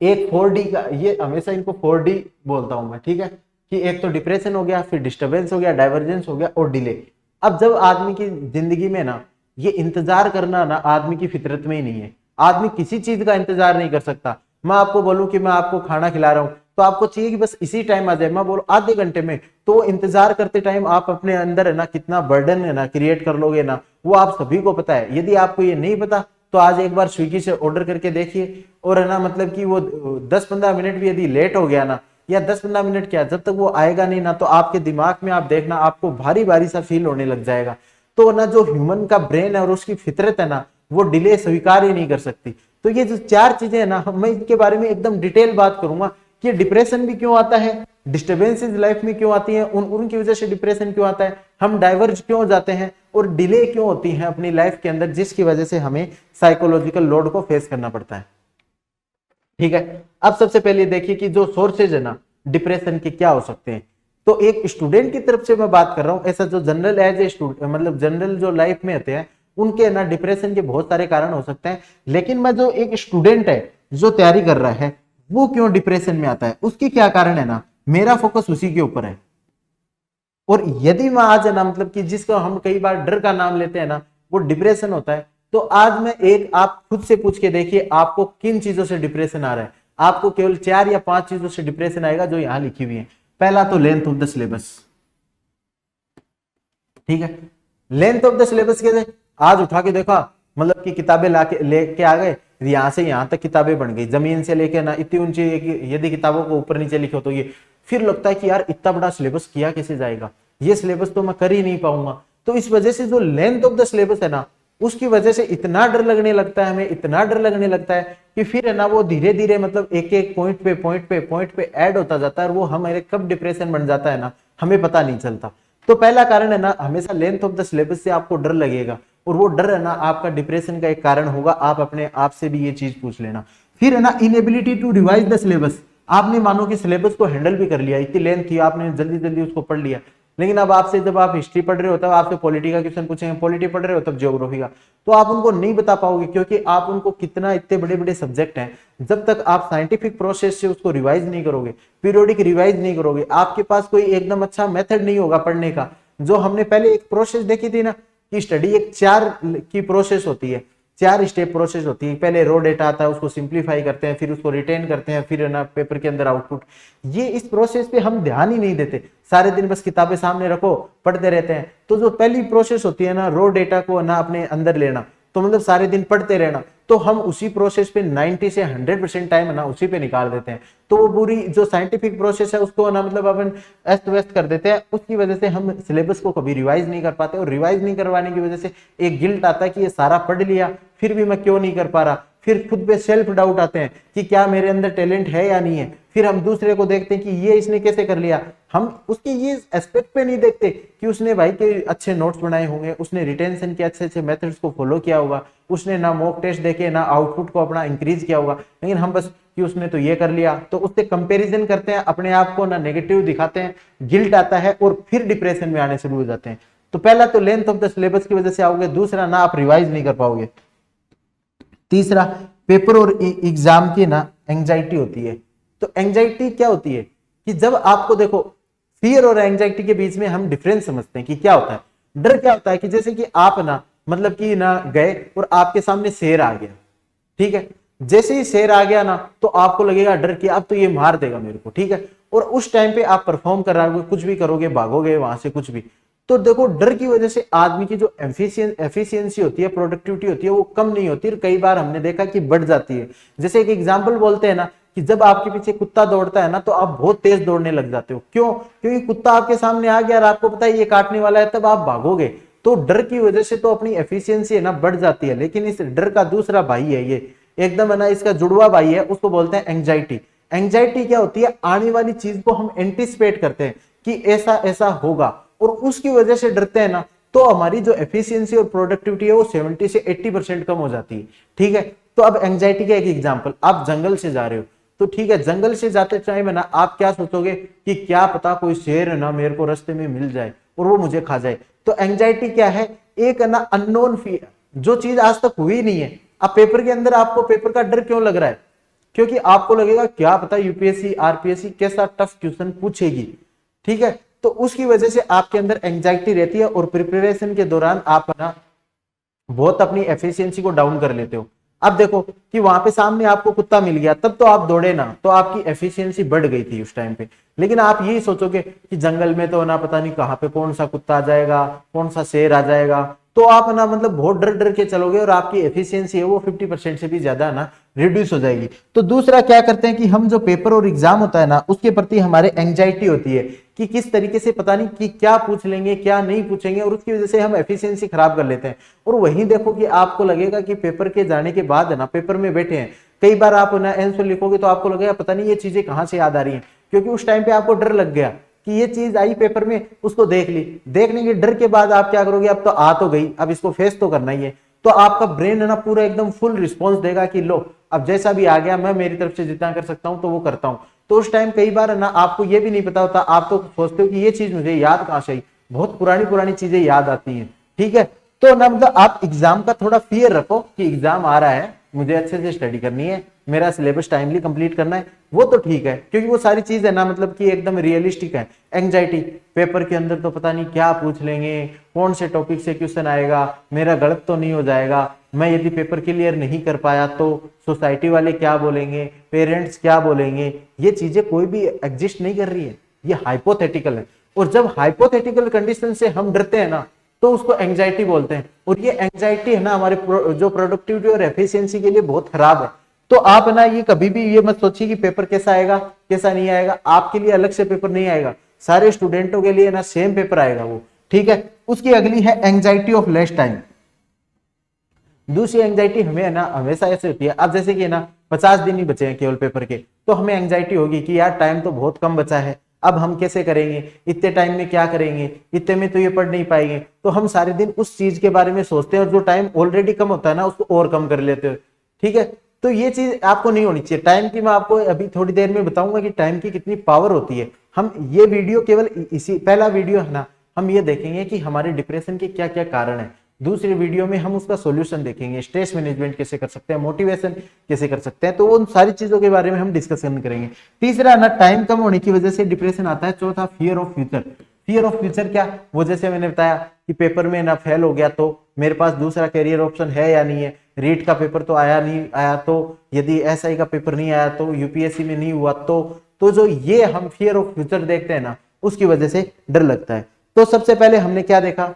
एक 4D का, ये हमेशा इनको 4D बोलता हूं मैं, ठीक है, कि एक तो डिप्रेशन हो गया, फिर डिस्टर्बेंस हो गया, डाइवर्जेंस हो गया और डिले। अब जब आदमी की जिंदगी में ना ये इंतजार करना ना आदमी की फितरत में ही नहीं है, आदमी किसी चीज का इंतजार नहीं कर सकता। मैं आपको बोलूं कि मैं आपको खाना खिला रहा हूं तो आपको चाहिए कि बस इसी टाइम आ जाए, मैं बोलूं आधे घंटे में, तो इंतजार करते टाइम आप अपने अंदर है ना कितना बर्डन है ना क्रिएट कर लोगे ना, वो आप सभी को पता है। यदि आपको ये नहीं पता तो आज एक बार स्विगी से ऑर्डर करके देखिए, और है ना मतलब कि वो 10-15 मिनट भी यदि लेट हो गया ना, या 10-15 मिनट क्या, जब तक वो आएगा नहीं ना, तो आपके दिमाग में आप देखना आपको भारी भारी सा फील होने लग जाएगा। तो ना जो ह्यूमन का ब्रेन है और उसकी फितरत है ना, वो डिले स्वीकार ही नहीं कर सकती। तो ये जो 4 चीजें है ना, मैं इनके बारे में एकदम डिटेल बात करूंगा कि डिप्रेशन भी क्यों आता है, डिस्टर्बेंसेस लाइफ में क्यों आती है, उनकी वजह से डिप्रेशन क्यों आता है, हम डाइवर्ज क्यों जाते हैं, और डिले क्यों होती है अपनी लाइफ के अंदर, जिसकी वजह से हमें साइकोलॉजिकल लोड को फेस करना पड़ता है। ठीक है, अब सबसे पहले देखिए कि जो सोर्सेज है ना डिप्रेशन के क्या हो सकते हैं। तो एक स्टूडेंट की तरफ से मैं बात कर रहा हूं, ऐसा जो जनरल एज ए स्टूडेंट, मतलब जनरल जो लाइफ में होते हैं उनके ना डिप्रेशन के बहुत सारे कारण हो सकते हैं, लेकिन मैं जो एक स्टूडेंट है जो तैयारी कर रहा है वो क्यों डिप्रेशन में आता है, उसकी क्या कारण है ना, मेरा फोकस उसी के ऊपर है। और यदि मैं आज है ना मतलब कि जिसको हम कई बार डर का नाम लेते हैं ना, वो डिप्रेशन होता है, तो आज मैं एक, आप खुद से पूछ के देखिए आपको किन चीजों से डिप्रेशन आ रहा है। आपको केवल 4 या 5 चीजों से डिप्रेशन आएगा जो यहां लिखी हुई है। पहला तो लेंथ ऑफ द सिलेबस, ठीक है, लेंथ ऑफ द सिलेबस कैसे, आज उठा के देखा मतलब कि किताबें लाके लेके आ गए, यहां से यहां तक किताबें बन गई, जमीन से लेके ना इतनी ऊंची, यदि किताबों को ऊपर नीचे लिखो तो ये, फिर लगता है कि यार इतना बड़ा सिलेबस किया कैसे जाएगा, ये सिलेबस तो मैं कर ही नहीं पाऊंगा। तो इस वजह से जो लेंथ ऑफ द सिलेबस है ना, उसकी वजह से इतना डर लगने लगता है हमें, इतना डर लगने लगता है कि फिर है ना वो धीरे धीरे मतलब एक एक पॉइंट पे ऐड होता जाता है, और वो हमारे कब डिप्रेशन बन जाता है ना हमें पता नहीं चलता। तो पहला कारण है ना, हमेशा लेंथ ऑफ द सिलेबस से आपको डर लगेगा, और वो डर है ना आपका डिप्रेशन का एक कारण होगा। आप अपने आप से भी ये चीज पूछ लेना। फिर है ना inability to revise the syllabus, आपने मानो कि सिलेबस को हैंडल भी कर लिया, इतनी लेंथ थी, आपने जल्दी जल्दी उसको पढ़ लिया, लेकिन अब आपसे, जब आप हिस्ट्री पढ़ रहे हो तब आपसे पॉलिटी का क्वेश्चन पूछेंगे, पॉलिटी पढ़ रहे हो तब ज्योग्राफी का, तो आप उनको नहीं बता पाओगे, क्योंकि आप उनको कितना, इतने बड़े बड़े सब्जेक्ट हैं, जब तक आप साइंटिफिक प्रोसेस से उसको रिवाइज नहीं करोगे, पीरियोडिक रिवाइज नहीं करोगे, आपके पास कोई एकदम अच्छा मेथड नहीं होगा पढ़ने का। जो हमने पहले एक प्रोसेस देखी थी ना कि स्टडी एक 4 की प्रोसेस होती है, 4 स्टेप प्रोसेस होती है। पहले रो डेटा आता है, उसको सिंप्लीफाई करते हैं, फिर उसको रिटेन करते हैं, फिर ना पेपर के अंदर आउटपुट। ये इस प्रोसेस पे हम ध्यान ही नहीं देते, सारे दिन बस किताबें सामने रखो पढ़ते रहते हैं। तो जो पहली प्रोसेस होती है ना, रो डेटा को ना अपने अंदर लेना, तो मतलब सारे दिन पढ़ते रहना, तो हम उसी प्रोसेस पे 90 से 100% टाइम ना उसी पे निकाल देते हैं। तो वो पूरी जो साइंटिफिक प्रोसेस है उसको ना मतलब अपन अस्त व्यस्त कर देते हैं। उसकी वजह से हम सिलेबस को कभी रिवाइज नहीं कर पाते, और रिवाइज नहीं करवाने की वजह से एक गिल्ट आता है कि ये सारा पढ़ लिया फिर भी मैं क्यों नहीं कर पा रहा। फिर खुद पे सेल्फ डाउट आते हैं कि क्या मेरे अंदर टैलेंट है या नहीं है। फिर हम दूसरे को देखते हैं कि ये इसने कैसे कर लिया, हम उसके ये एस्पेक्ट पे नहीं देखते कि उसने भाई के अच्छे नोट्स बनाए होंगे, उसने रिटेंशन के अच्छे अच्छे मेथड्स को फॉलो किया होगा, उसने ना मॉक टेस्ट देके ना आउटपुट को अपना इंक्रीज किया होगा। लेकिन हम बस कि उसने तो ये कर लिया, तो उससे कंपैरिजन करते हैं, अपने आप को ना नेगेटिव दिखाते हैं, गिल्ट आता है और फिर डिप्रेशन में आने शुरू हो जाते हैं। तो पहला तो लेंथ ऑफ द सिलेबस की वजह से आओगे, दूसरा ना आप रिवाइज नहीं कर पाओगे, तीसरा पेपर और एग्जाम की ना एंजाइटी होती है। तो एंजाइटी क्या होती है कि जब आपको देखो, फियर और एंजाइटी के बीच में हम डिफरेंस समझते हैं कि क्या होता है। डर क्या होता है कि जैसे कि आप ना मतलब कि ना गए और आपके सामने शेर आ गया, ठीक है, जैसे ही शेर आ गया ना तो आपको लगेगा डर कि अब तो ये मार देगा मेरे को, ठीक है, और उस टाइम पे आप परफॉर्म कर रहे हो, कुछ भी करोगे, भागोगे वहां से कुछ भी। तो देखो डर की वजह से आदमी की जो एफिशिएंसी होती है, प्रोडक्टिविटी होती है, वो कम नहीं होती, कई बार हमने देखा कि बढ़ जाती है। जैसे एक एग्जांपल बोलते हैं ना कि जब आपके पीछे कुत्ता दौड़ता है ना तो आप बहुत तेज दौड़ने लग जाते हो। क्यों? क्योंकि कुत्ता आपके सामने आ गया और आपको पता है ये काटने वाला है, तब आप भागोगे। तो डर की वजह से तो अपनी एफिशिएंसी है ना बढ़ जाती है। लेकिन इस डर का दूसरा भाई है, ये एकदम है ना इसका जुड़वा भाई है, उसको बोलते हैं एंजाइटी। एंजाइटी क्या होती है? आने वाली चीज को हम एंटिसिपेट करते हैं कि ऐसा ऐसा होगा और उसकी वजह से डरते हैं ना, तो हमारी जो एफिशिएंसी और प्रोडक्टिविटी है वो 70 से 80% कम हो जाती है। ठीक है, तो अब एंजाइटी का एक एग्जांपल, आप जंगल से जा रहे हो तो ठीक है, जंगल से जाते टाइम है ना आप क्या सोचोगे कि क्या पता कोई शेर है ना मेरे को रास्ते में मिल जाए और वो मुझे खा जाए। तो एंजाइटी क्या है, एक है ना अननोन फियर, जो चीज आज तक हुई नहीं है। अब पेपर के अंदर आपको पेपर का डर क्यों लग रहा है, क्योंकि आपको लगेगा क्या पता यूपीएससी आरपीएससी कैसा टफ क्वेश्चन पूछेगी, ठीक है। तो उसकी वजह से आपके अंदर एंजाइटी रहती है और प्रिपरेशन के दौरान आप ना बहुत अपनी एफिशिएंसी को डाउन कर लेते हो। अब देखो कि वहां पे सामने आपको कुत्ता मिल गया, तब तो आप दौड़े ना, तो आपकी एफिशिएंसी बढ़ गई थी उस टाइम पे। लेकिन आप यही सोचोगे कि जंगल में तो ना पता नहीं कहाँ पे कौन सा कुत्ता आ जाएगा, कौन सा शेर आ जाएगा, तो आप ना मतलब बहुत डर डर के चलोगे और आपकी एफिशिएंसी है वो 50% से भी ज्यादा ना रिड्यूस हो जाएगी। तो दूसरा क्या करते हैं कि हम जो पेपर और एग्जाम होता है ना उसके प्रति हमारे एंजाइटी होती है कि किस तरीके से पता नहीं कि क्या पूछ लेंगे क्या नहीं पूछेंगे, और उसकी वजह से हम एफिशिएंसी खराब कर लेते हैं। और वहीं देखो कि आपको लगेगा कि पेपर के जाने के बाद है ना पेपर में बैठे हैं, कई बार आप ना आंसर लिखोगे तो आपको लगेगा पता नहीं ये चीजें कहाँ से याद आ रही हैं, क्योंकि उस टाइम पे आपको डर लग गया कि ये चीज आई पेपर में, उसको देख ली। देखने के डर के बाद आप क्या करोगे, अब तो आ तो गई, अब इसको फेस तो करना ही है। तो आपका ब्रेन है ना पूरा एकदम फुल रिस्पॉन्स देगा कि लो अब जैसा भी आ गया मैं मेरी तरफ से जितना कर सकता हूं तो वो करता हूं। तो उस टाइम कई बार है ना आपको ये भी नहीं पता होता, आप तो सोचते हो कि ये चीज मुझे याद कहां से आई, बहुत पुरानी पुरानी चीजें याद आती हैं, ठीक है। तो ना मतलब आप एग्जाम का थोड़ा फियर रखो कि एग्जाम आ रहा है, मुझे अच्छे से स्टडी करनी है, मेरा सिलेबस टाइमली कंप्लीट करना है, वो तो ठीक है, क्योंकि वो सारी चीज है ना मतलब कि एकदम रियलिस्टिक है। एंजाइटी पेपर के अंदर तो पता नहीं क्या पूछ लेंगे, कौन से टॉपिक से क्वेश्चन आएगा, मेरा गलत तो नहीं हो जाएगा, मैं यदि पेपर क्लियर नहीं कर पाया तो सोसाइटी वाले क्या बोलेंगे, पेरेंट्स क्या बोलेंगे, ये चीजें कोई भी एग्जिस्ट नहीं कर रही है, ये हाइपोथेटिकल है। और जब हाइपोथेटिकल कंडीशन से हम डरते हैं ना तो उसको एंजाइटी बोलते हैं, और ये एंजाइटी है ना हमारे जो प्रोडक्टिविटी और एफिशिएंसी के लिए बहुत खराब है। तो आप ना ये कभी भी ये मत सोचिए कि पेपर कैसा आएगा कैसा नहीं आएगा, आपके लिए अलग से पेपर नहीं आएगा, सारे स्टूडेंटों के लिए ना सेम पेपर आएगा वो, ठीक है। उसकी अगली है एंजाइटी ऑफ लेस टाइम। दूसरी एंजाइटी हमें है ना हमेशा ऐसे होती है, अब जैसे कि ना 50 दिन ही बचे हैं केवल पेपर के, तो हमें एंजाइटी होगी कि यार टाइम तो बहुत कम बचा है, अब हम कैसे करेंगे, इतने टाइम में क्या करेंगे, इतने में तो ये पढ़ नहीं पाएंगे। तो हम सारे दिन उस चीज के बारे में सोचते हैं और जो टाइम ऑलरेडी कम होता है ना उसको और कम कर लेते हो, ठीक है। तो ये चीज आपको नहीं होनी चाहिए। टाइम की मैं आपको अभी थोड़ी देर में बताऊंगा कि टाइम की कितनी पावर होती है। हम ये वीडियो केवल इसी पहला वीडियो है ना, हम ये देखेंगे कि हमारे डिप्रेशन के क्या क्या कारण है। दूसरे वीडियो में हम उसका सॉल्यूशन देखेंगे, स्ट्रेस मैनेजमेंट कैसे कर सकते हैं, मोटिवेशन कैसे कर सकते हैं, तो उन सारी चीजों के बारे में हम डिस्कशन करेंगे। तीसरा ना टाइम कम होने की वजह से डिप्रेशन आता है। चौथा fear of future. Fear of future क्या, वो जैसे मैंने बताया कि पेपर में ना फेल हो गया तो मेरे पास दूसरा करियर ऑप्शन है या नहीं है, रीट का पेपर तो आया नहीं आया, तो यदि एसआई का पेपर नहीं आया तो यूपीएससी में नहीं हुआ तो जो ये हम फियर ऑफ फ्यूचर देखते हैं ना उसकी वजह से डर लगता है। तो सबसे पहले हमने क्या देखा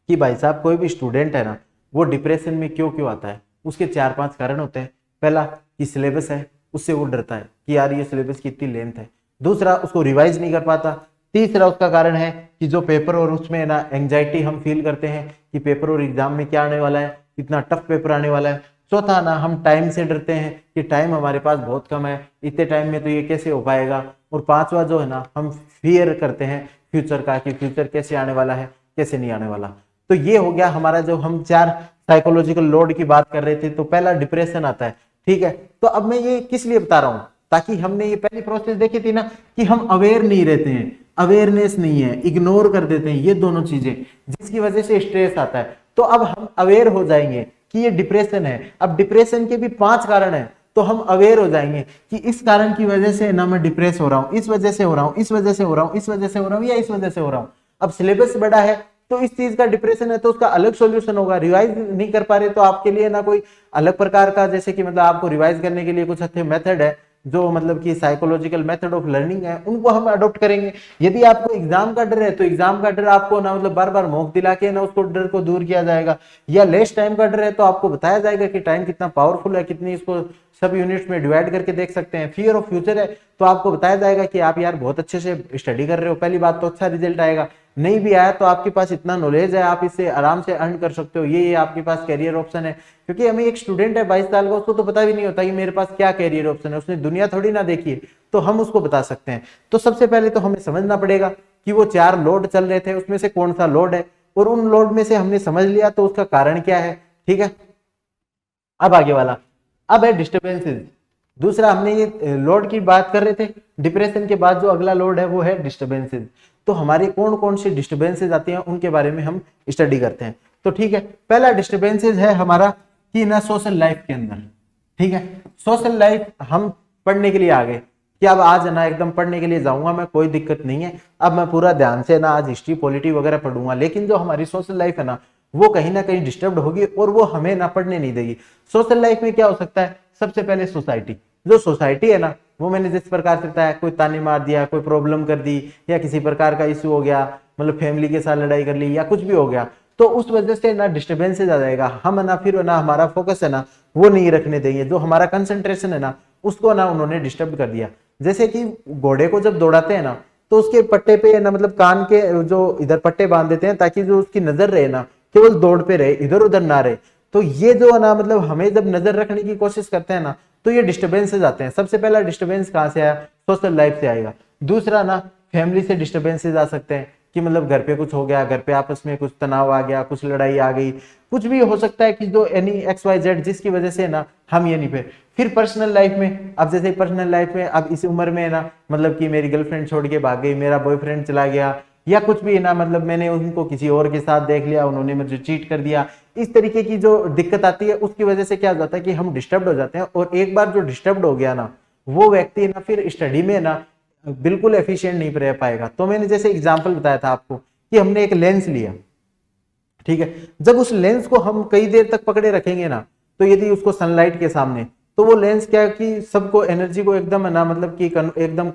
कि भाई साहब कोई भी स्टूडेंट है ना वो डिप्रेशन में क्यों क्यों आता है, उसके 4-5 कारण होते हैं। पहला कि सिलेबस है, उससे वो डरता है कि यार ये सिलेबस की इतनी लेंथ है। दूसरा उसको रिवाइज नहीं कर पाता। तीसरा उसका कारण है कि जो पेपर और उसमें ना एंजाइटी हम फील करते हैं कि पेपर और एग्जाम में क्या आने वाला है, इतना टफ पेपर आने वाला है। चौथा ना हम टाइम से डरते हैं कि टाइम हमारे पास बहुत कम है, इतने टाइम में तो ये कैसे हो पाएगा। और पांचवा जो है ना हम फियर करते हैं फ्यूचर का कि फ्यूचर कैसे आने वाला है कैसे नहीं आने वाला। तो ये हो गया हमारा, जो हम 4 साइकोलॉजिकल लोड की बात कर रहे थे। तो पहला डिप्रेशन आता है, ठीक है। तो अब मैं ये किस लिए बता रहा हूं, ताकि हमने ये पहली प्रोसेस देखी थी ना कि हम अवेयर नहीं रहते हैं, अवेयरनेस नहीं है, इग्नोर कर देते हैं ये दोनों चीजें, जिसकी वजह से स्ट्रेस आता है। तो अब हम अवेयर हो जाएंगे कि ये डिप्रेशन है। अब डिप्रेशन के भी 5 कारण है, तो हम अवेयर हो जाएंगे कि इस कारण की वजह से ना मैं डिप्रेस हो रहा हूं, इस वजह से हो रहा हूं, इस वजह से हो रहा हूं, इस वजह से हो रहा हूं या इस वजह से हो रहा हूं। अब सिलेबस बड़ा है तो इस चीज का डिप्रेशन है तो उसका अलग सॉल्यूशन होगा। रिवाइज नहीं कर पा रहे तो आपके लिए ना कोई अलग प्रकार का, जैसे कि मतलब आपको रिवाइज करने के लिए कुछ अच्छे मेथड है जो मतलब कि साइकोलॉजिकल मेथड ऑफ लर्निंग है, उनको हम अडॉप्ट करेंगे। यदि आपको एग्जाम का डर है तो एग्जाम का डर आपको ना मतलब बार बार मौक दिला के ना उसको डर को दूर किया जाएगा। या लेस टाइम का डर है तो आपको बताया जाएगा कि टाइम कितना पावरफुल है, कितनी इसको सब यूनिट्स में डिवाइड करके देख सकते हैं। फियर ऑफ फ्यूचर है तो आपको बताया जाएगा कि आप यार बहुत अच्छे से स्टडी कर रहे हो, पहली बात तो अच्छा रिजल्ट आएगा, नहीं भी आया तो आपके पास इतना नॉलेज है, आप इससे आराम से अर्न कर सकते हो, ये आपके पास कैरियर ऑप्शन है। क्योंकि हमें एक स्टूडेंट है 22 साल का, उसको तो पता भी नहीं होता कि मेरे पास क्या कैरियर ऑप्शन है, उसने दुनिया थोड़ी ना देखी है, तो हम उसको बता सकते हैं। तो सबसे पहले तो हमें समझना पड़ेगा कि वो 4 लोड चल रहे थे उसमें से कौन सा लोड है, और उन लोड में से हमने समझ लिया तो उसका कारण क्या है, ठीक है। अब आगे वाला, अब है डिस्टर्बेंसेस। दूसरा हमने ये लोड की बात कर रहे थे, डिप्रेशन के बाद जो अगला लोड है वो है डिस्टर्बेंसेज। तो हमारी कौन कौन सी डिस्टर्बेंसेज आती हैं उनके बारे में हम स्टडी करते हैं। तो ठीक है, पहला डिस्टर्बेंसेज है हमारा कि ना सोशल लाइफ के अंदर, ठीक है, सोशल लाइफ हम पढ़ने के लिए आ गए कि अब आज ना एकदम पढ़ने के लिए जाऊंगा मैं, कोई दिक्कत नहीं है, अब मैं पूरा ध्यान से ना आज हिस्ट्री पॉलिटी वगैरह पढ़ूंगा, लेकिन जो हमारी सोशल लाइफ है ना कहीं डिस्टर्ब होगी और वो हमें ना पढ़ने नहीं देगी। सोशल लाइफ में क्या हो सकता है, सबसे पहले सोसाइटी, जो सोसाइटी है ना वो मैंने जिस प्रकार से बताया, कोई ताने मार दिया, कोई प्रॉब्लम कर दी, या किसी प्रकार का इश्यू हो गया, मतलब फैमिली के साथ लड़ाई कर ली या कुछ भी हो गया, तो उस वजह से ना डिस्टर्बेंसेज आ जाएगा, हम ना फिर ना हमारा फोकस है ना वो नहीं रखने देंगे, जो हमारा कंसंट्रेशन है ना उसको ना उन्होंने डिस्टर्ब कर दिया। जैसे कि घोड़े को जब दौड़ाते हैं ना तो उसके पट्टे पे ना मतलब कान के जो इधर पट्टे बांध देते हैं ताकि जो उसकी नजर रहे ना केवल दौड़ पे रहे, इधर उधर ना रहे। तो ये जो है ना मतलब हमें जब नजर रखने की कोशिश करते हैं ना तो ये डिस्टर्बेंसेज आते हैं। सबसे पहला डिस्टर्बेंस कहाँ से आया, सोशल लाइफ से आएगा। दूसरा ना फैमिली से डिस्टर्बेंसेज आ सकते हैं कि मतलब घर पे कुछ हो गया, घर पे आपस में कुछ तनाव आ गया, कुछ लड़ाई आ गई, कुछ भी हो सकता है कि जो एनी एक्स वाई जेड जिसकी वजह से ना हम ये नहीं पे। फिर पर्सनल लाइफ में, अब जैसे पर्सनल लाइफ में अब इस उम्र में ना मतलब कि मेरी गर्लफ्रेंड छोड़ के भाग गई, मेरा बॉयफ्रेंड चला गया, या कुछ भी ना मतलब मैंने उनको किसी और के साथ देख लिया, उन्होंने मुझे चीट कर दिया, इस तरीके की जो दिक्कत आती है उसकी वजह से क्या हो जाता है कि हम डिस्टर्ब हो जाते हैं। और एक बार जो डिस्टर्ब हो गया ना वो व्यक्ति ना फिर स्टडी में ना बिल्कुल एफिशिएंट नहीं रह पाएगा। तो मैंने जैसे एग्जांपल बताया था आपको कि हमने एक लेंस लिया, ठीक है, जब उस लेंस को हम कई देर तक पकड़े रखेंगे ना तो यदि उसको सनलाइट के सामने, तो वो लेंस क्या है कि सबको एनर्जी को एकदम ना मतलब कि एकदम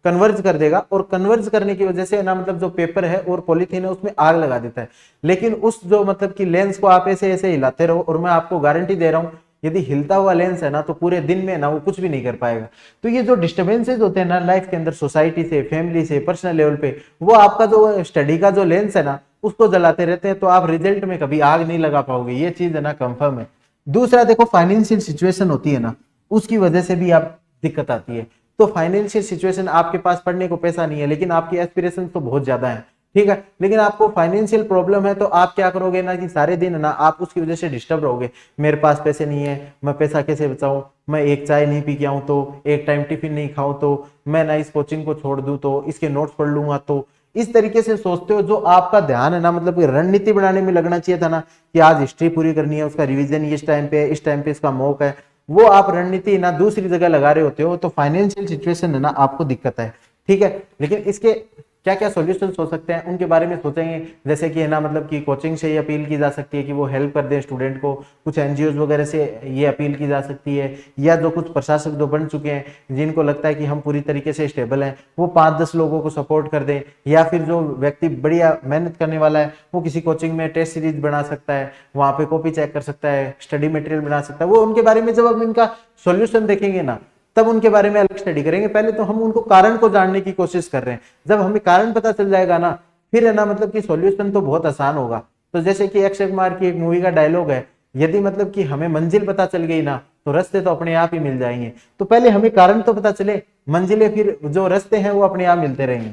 कन्वर्ज कर देगा, और कन्वर्ज करने की वजह से ना मतलब जो पेपर है और पॉलीथीन है उसमें आग लगा देता है। लेकिन उस जो मतलब कि लेंस को आप ऐसे ऐसे हिलाते रहो, और मैं आपको गारंटी दे रहा हूं यदि हिलता हुआ लेंस है ना तो पूरे दिन में ना वो कुछ भी नहीं कर पाएगा। तो ये जो डिस्टर्बेंसेज होते हैं ना लाइफ के अंदर, सोसाइटी से, फैमिली से, पर्सनल लेवल पे, वो आपका जो स्टडी का जो लेंस है ना उसको जलाते रहते हैं, तो आप रिजल्ट में कभी आग नहीं लगा पाओगे, ये चीज है ना कंफर्म है। दूसरा देखो, फाइनेंशियल सिचुएशन होती है ना उसकी वजह से भी आप दिक्कत आती है। तो फाइनेंशियल सिचुएशन, आपके पास पढ़ने को पैसा नहीं है लेकिन आपकी एस्पिरेशन तो बहुत ज्यादा है, ठीक है, लेकिन आपको फाइनेंशियल प्रॉब्लम है, तो आप क्या करोगे ना कि सारे दिन ना आप उसकी वजह से डिस्टर्ब रहोगे, मेरे पास पैसे नहीं है, मैं पैसा कैसे बचाऊं, मैं एक चाय नहीं पी के आऊं तो, एक टाइम टिफिन नहीं खाऊं तो, मैं ना इस कोचिंग को छोड़ दूं तो, इसके नोट्स पढ़ लूंगा तो, इस तरीके से सोचते हो। जो आपका ध्यान है ना मतलब रणनीति बनाने में लगना चाहिए था ना कि आज हिस्ट्री पूरी करनी है, उसका रिवीजन इस टाइम पे, इस टाइम पे इसका मॉक है, वो आप रणनीति ना दूसरी जगह लगा रहे होते हो, तो फाइनेंशियल सिचुएशन है ना आपको दिक्कत है, ठीक है। लेकिन इसके क्या क्या सॉल्यूशंस हो सकते हैं उनके बारे में सोचेंगे। जैसे कि है ना मतलब कि कोचिंग से ये अपील की जा सकती है कि वो हेल्प कर दें स्टूडेंट को, कुछ एनजीओ वगैरह से ये अपील की जा सकती है, या जो कुछ प्रशासक जो बन चुके हैं जिनको लगता है कि हम पूरी तरीके से स्टेबल हैं वो 5-10 लोगों को सपोर्ट कर दें, या फिर जो व्यक्ति बढ़िया मेहनत करने वाला है वो किसी कोचिंग में टेस्ट सीरीज बना सकता है, वहां पे कॉपी चेक कर सकता है, स्टडी मटेरियल बना सकता है। वो उनके बारे में जब हम इनका सॉल्यूशन देखेंगे ना तब उनके बारे में अलग स्टडी करेंगे। पहले तो हम उनको कारण को जानने की कोशिश कर रहे हैं, जब हमें कारण पता चल जाएगा ना फिर है ना मतलब कि सॉल्यूशन तो बहुत आसान होगा। तो जैसे कि अक्षय कुमार की एक मूवी का डायलॉग है, यदि मतलब कि हमें मंजिल पता चल गई ना तो रास्ते तो अपने आप ही मिल जाएंगे। तो पहले हमें कारण तो पता चले, मंजिलें फिर जो रास्ते हैं वो अपने आप मिलते रहेंगे।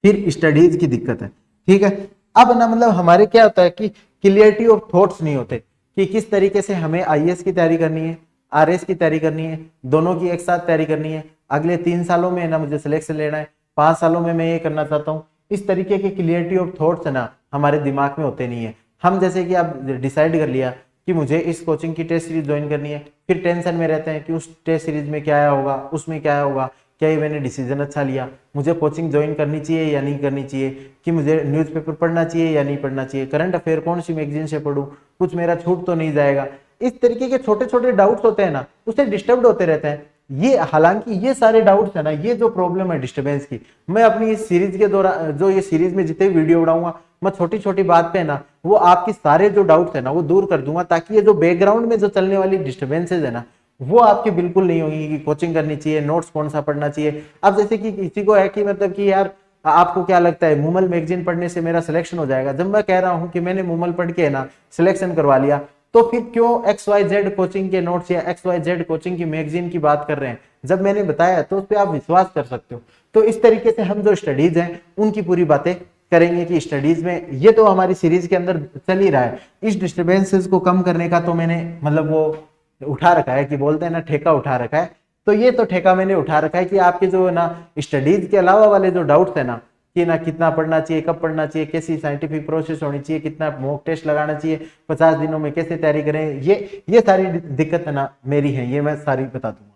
फिर स्टडीज की दिक्कत है, ठीक है। अब ना मतलब हमारे क्या होता है कि क्लियरिटी ऑफ थॉट्स नहीं होते कि किस तरीके से हमें आईएएस की तैयारी करनी है, आरएस की तैयारी करनी है, दोनों की एक साथ तैयारी करनी है, अगले 3 सालों में ना मुझे सिलेक्शन लेना है, 5 सालों में मैं ये करना चाहता हूँ। इस तरीके के क्लियरिटी ऑफ थॉट्स है ना हमारे दिमाग में होते नहीं है। हम जैसे कि आप डिसाइड कर लिया कि मुझे इस कोचिंग की टेस्ट सीरीज ज्वाइन करनी है, फिर टेंशन में रहते हैं कि उस टेस्ट सीरीज में क्या आया होगा, उसमें क्या आया होगा, क्या ये मैंने डिसीजन अच्छा लिया, मुझे कोचिंग ज्वाइन करनी चाहिए या नहीं करनी चाहिए, कि मुझे न्यूज़पेपर पढ़ना चाहिए या नहीं पढ़ना चाहिए, करंट अफेयर कौन सी मैगजीन से पढूं, कुछ मेरा छूट तो नहीं जाएगा। इस तरीके के छोटे छोटे डाउट्स होते हैं ना उससे डिस्टर्ब होते रहते हैं। ये हालांकि ये सारे डाउट्स है ना, ये जो प्रॉब्लम है डिस्टर्बेंस की, मैं अपनी इस सीरीज के दौरान जो ये सीरीज में जितने वीडियो बनाऊंगा मैं छोटी छोटी बात पे ना वो आपकी सारे जो डाउट्स है ना वो दूर कर दूंगा, ताकि ये जो बैकग्राउंड में जो चलने वाली डिस्टर्बेंसेज है ना वो आपके बिल्कुल नहीं होगी कि कोचिंग करनी चाहिए, नोट्स कौन सा पढ़ना चाहिए। अब जैसे कि किसी को है कि मतलब कि यार आपको क्या लगता है मूमल मैगजीन पढ़ने से मेरा सिलेक्शन हो जाएगा, जब मैं कह रहा हूं कि मैंने मूमल पढ़ के ना सिलेक्शन करवा लिया, तो फिर क्यों XYZ कोचिंग के नोट्स या XYZ कोचिंग की मैगजीन की बात कर रहे हैं। जब मैंने बताया तो उस पर आप विश्वास कर सकते हो। तो इस तरीके से हम जो स्टडीज हैं उनकी पूरी बातें करेंगे कि स्टडीज में ये तो हमारी सीरीज के अंदर चल ही रहा है। इस डिस्टर्बेंसेस को कम करने का तो मैंने मतलब वो उठा रखा है, कि बोलते हैं ना ठेका उठा रखा है। तो ये तो ठेका मैंने उठा रखा है कि आपके जो ना स्टडीज के अलावा वाले जो डाउट्स है ना, कि ना कितना पढ़ना चाहिए, कब पढ़ना चाहिए, कैसी साइंटिफिक प्रोसेस होनी चाहिए, कितना मॉक टेस्ट लगाना चाहिए, 50 दिनों में कैसे तैयारी करें, ये सारी दिक्कत है ना मेरी है, ये मैं सारी बता दूंगा।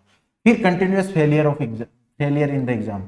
फिर continuous failure in the exam,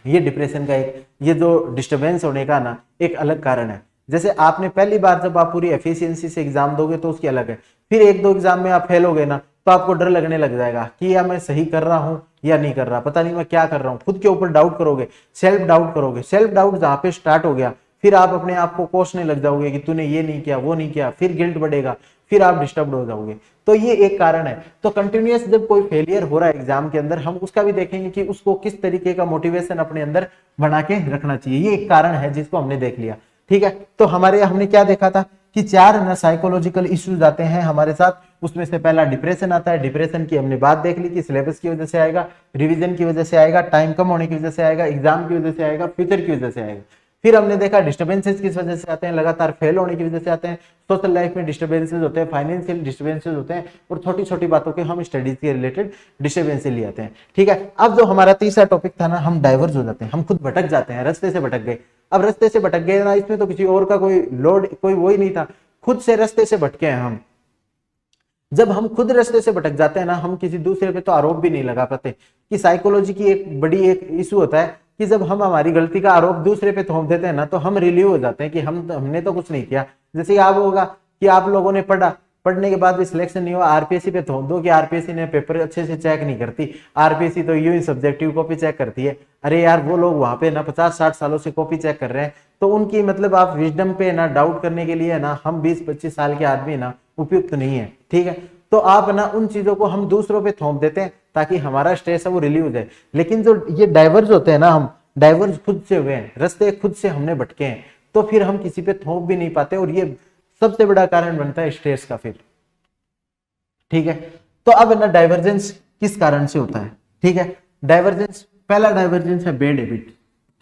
ये डिप्रेशन का ये जो डिस्टरबेंस होने का ना एक अलग कारण है। जैसे आपने पहली बार जब आप पूरी एफिशिएंसी से एग्जाम दोगे तो उसकी अलग है, फिर एक दो एग्जाम में आप फेल हो गए ना, तो आपको डर लगने लग जाएगा कि या मैं सही कर रहा हूं या नहीं कर रहा, पता नहीं मैं क्या कर रहा हूं, खुद के ऊपर डाउट करोगे, सेल्फ डाउट करोगे। सेल्फ डाउट जहां पे स्टार्ट हो गया, फिर आप अपने आप को कोसने लग जाओगे कि तूने ये नहीं किया, वो नहीं किया, फिर गिल्ट बढ़ेगा, फिर आप डिस्टर्ब हो जाओगे। तो ये एक कारण है। तो कंटिन्यूअस जब कोई फेलियर हो रहा है एग्जाम के अंदर, हम उसका भी देखेंगे कि उसको किस तरीके का मोटिवेशन अपने अंदर बना के रखना चाहिए। ये एक कारण है जिसको हमने देख लिया, ठीक है। तो हमारे हमने क्या देखा था कि 4 ना साइकोलॉजिकल इश्यूज आते हैं हमारे साथ। उसमें से पहला डिप्रेशन आता है। डिप्रेशन की हमने बात देख ली कि सिलेबस की वजह से आएगा, रिवीजन की वजह से आएगा, टाइम कम होने की वजह से आएगा, एग्जाम की वजह से आएगा, फ्यूचर की वजह से आएगा। फिर हमने देखा डिस्टर्बेंसेस किस वजह से आते हैं, लगातार फेल होने की वजह से आते हैं, सोशल लाइफ में डिस्टर्बेंसेस होते हैं, फाइनेंशियल डिस्टर्बेंसेस होते हैं, और छोटी छोटी बातों के हम स्टडीज के रिलेटेड डिस्टर्बेंसेस ले आते हैं, ठीक है। अब जो हमारा तीसरा टॉपिक था ना, हम डाइवर्ज हो जाते हैं, हम खुद भटक जाते हैं, रास्ते से भटक गए। अब रास्ते से भटक गए ना, इसमें तो किसी और का कोई लोड, कोई वो ही नहीं था, खुद से रास्ते से भटके हैं हम। जब हम खुद रास्ते से भटक जाते हैं ना, हम किसी दूसरे पे तो आरोप भी नहीं लगा पाते। कि साइकोलॉजी की एक बड़ी एक इशू होता है कि जब हम हमारी गलती का आरोप दूसरे पे थोप देते हैं ना, तो हम रिलीव हो जाते हैं कि हमने तो कुछ नहीं किया। जैसे आप होगा कि आप लोगों ने पढ़ने के बाद भी सिलेक्शन नहीं हुआ, आरपीएससी पे थोप दो कि आरपीएससी ने पेपर अच्छे से चेक नहीं करती, आरपीएससी तो यूं ही सब्जेक्टिव कॉपी चेक करती है। अरे यार, वो लोग वहां पे ना 50-60 सालों से कॉपी चेक कर रहे हैं, तो उनकी मतलब आप विजडम पे ना डाउट करने के लिए ना, हम 20-25 साल के आदमी ना उपयुक्त नहीं है, ठीक है। तो आप ना उन चीजों को हम दूसरों पे थोप देते हैं ताकि हमारा स्ट्रेस है वो रिलीव हो जाए। लेकिन जो ये डाइवर्ज होते हैं ना, हम डाइवर्ज खुद से हुए हैं, रास्ते खुद से हमने भटके हैं, तो फिर हम किसी पे थोप भी नहीं पाते, और ये सबसे बड़ा कारण बनता है स्ट्रेस का फिर, ठीक है। तो अब ना डाइवर्जेंस किस कारण से होता है, ठीक है। डाइवर्जेंस, पहला डाइवर्जेंस है बैड हैबिट,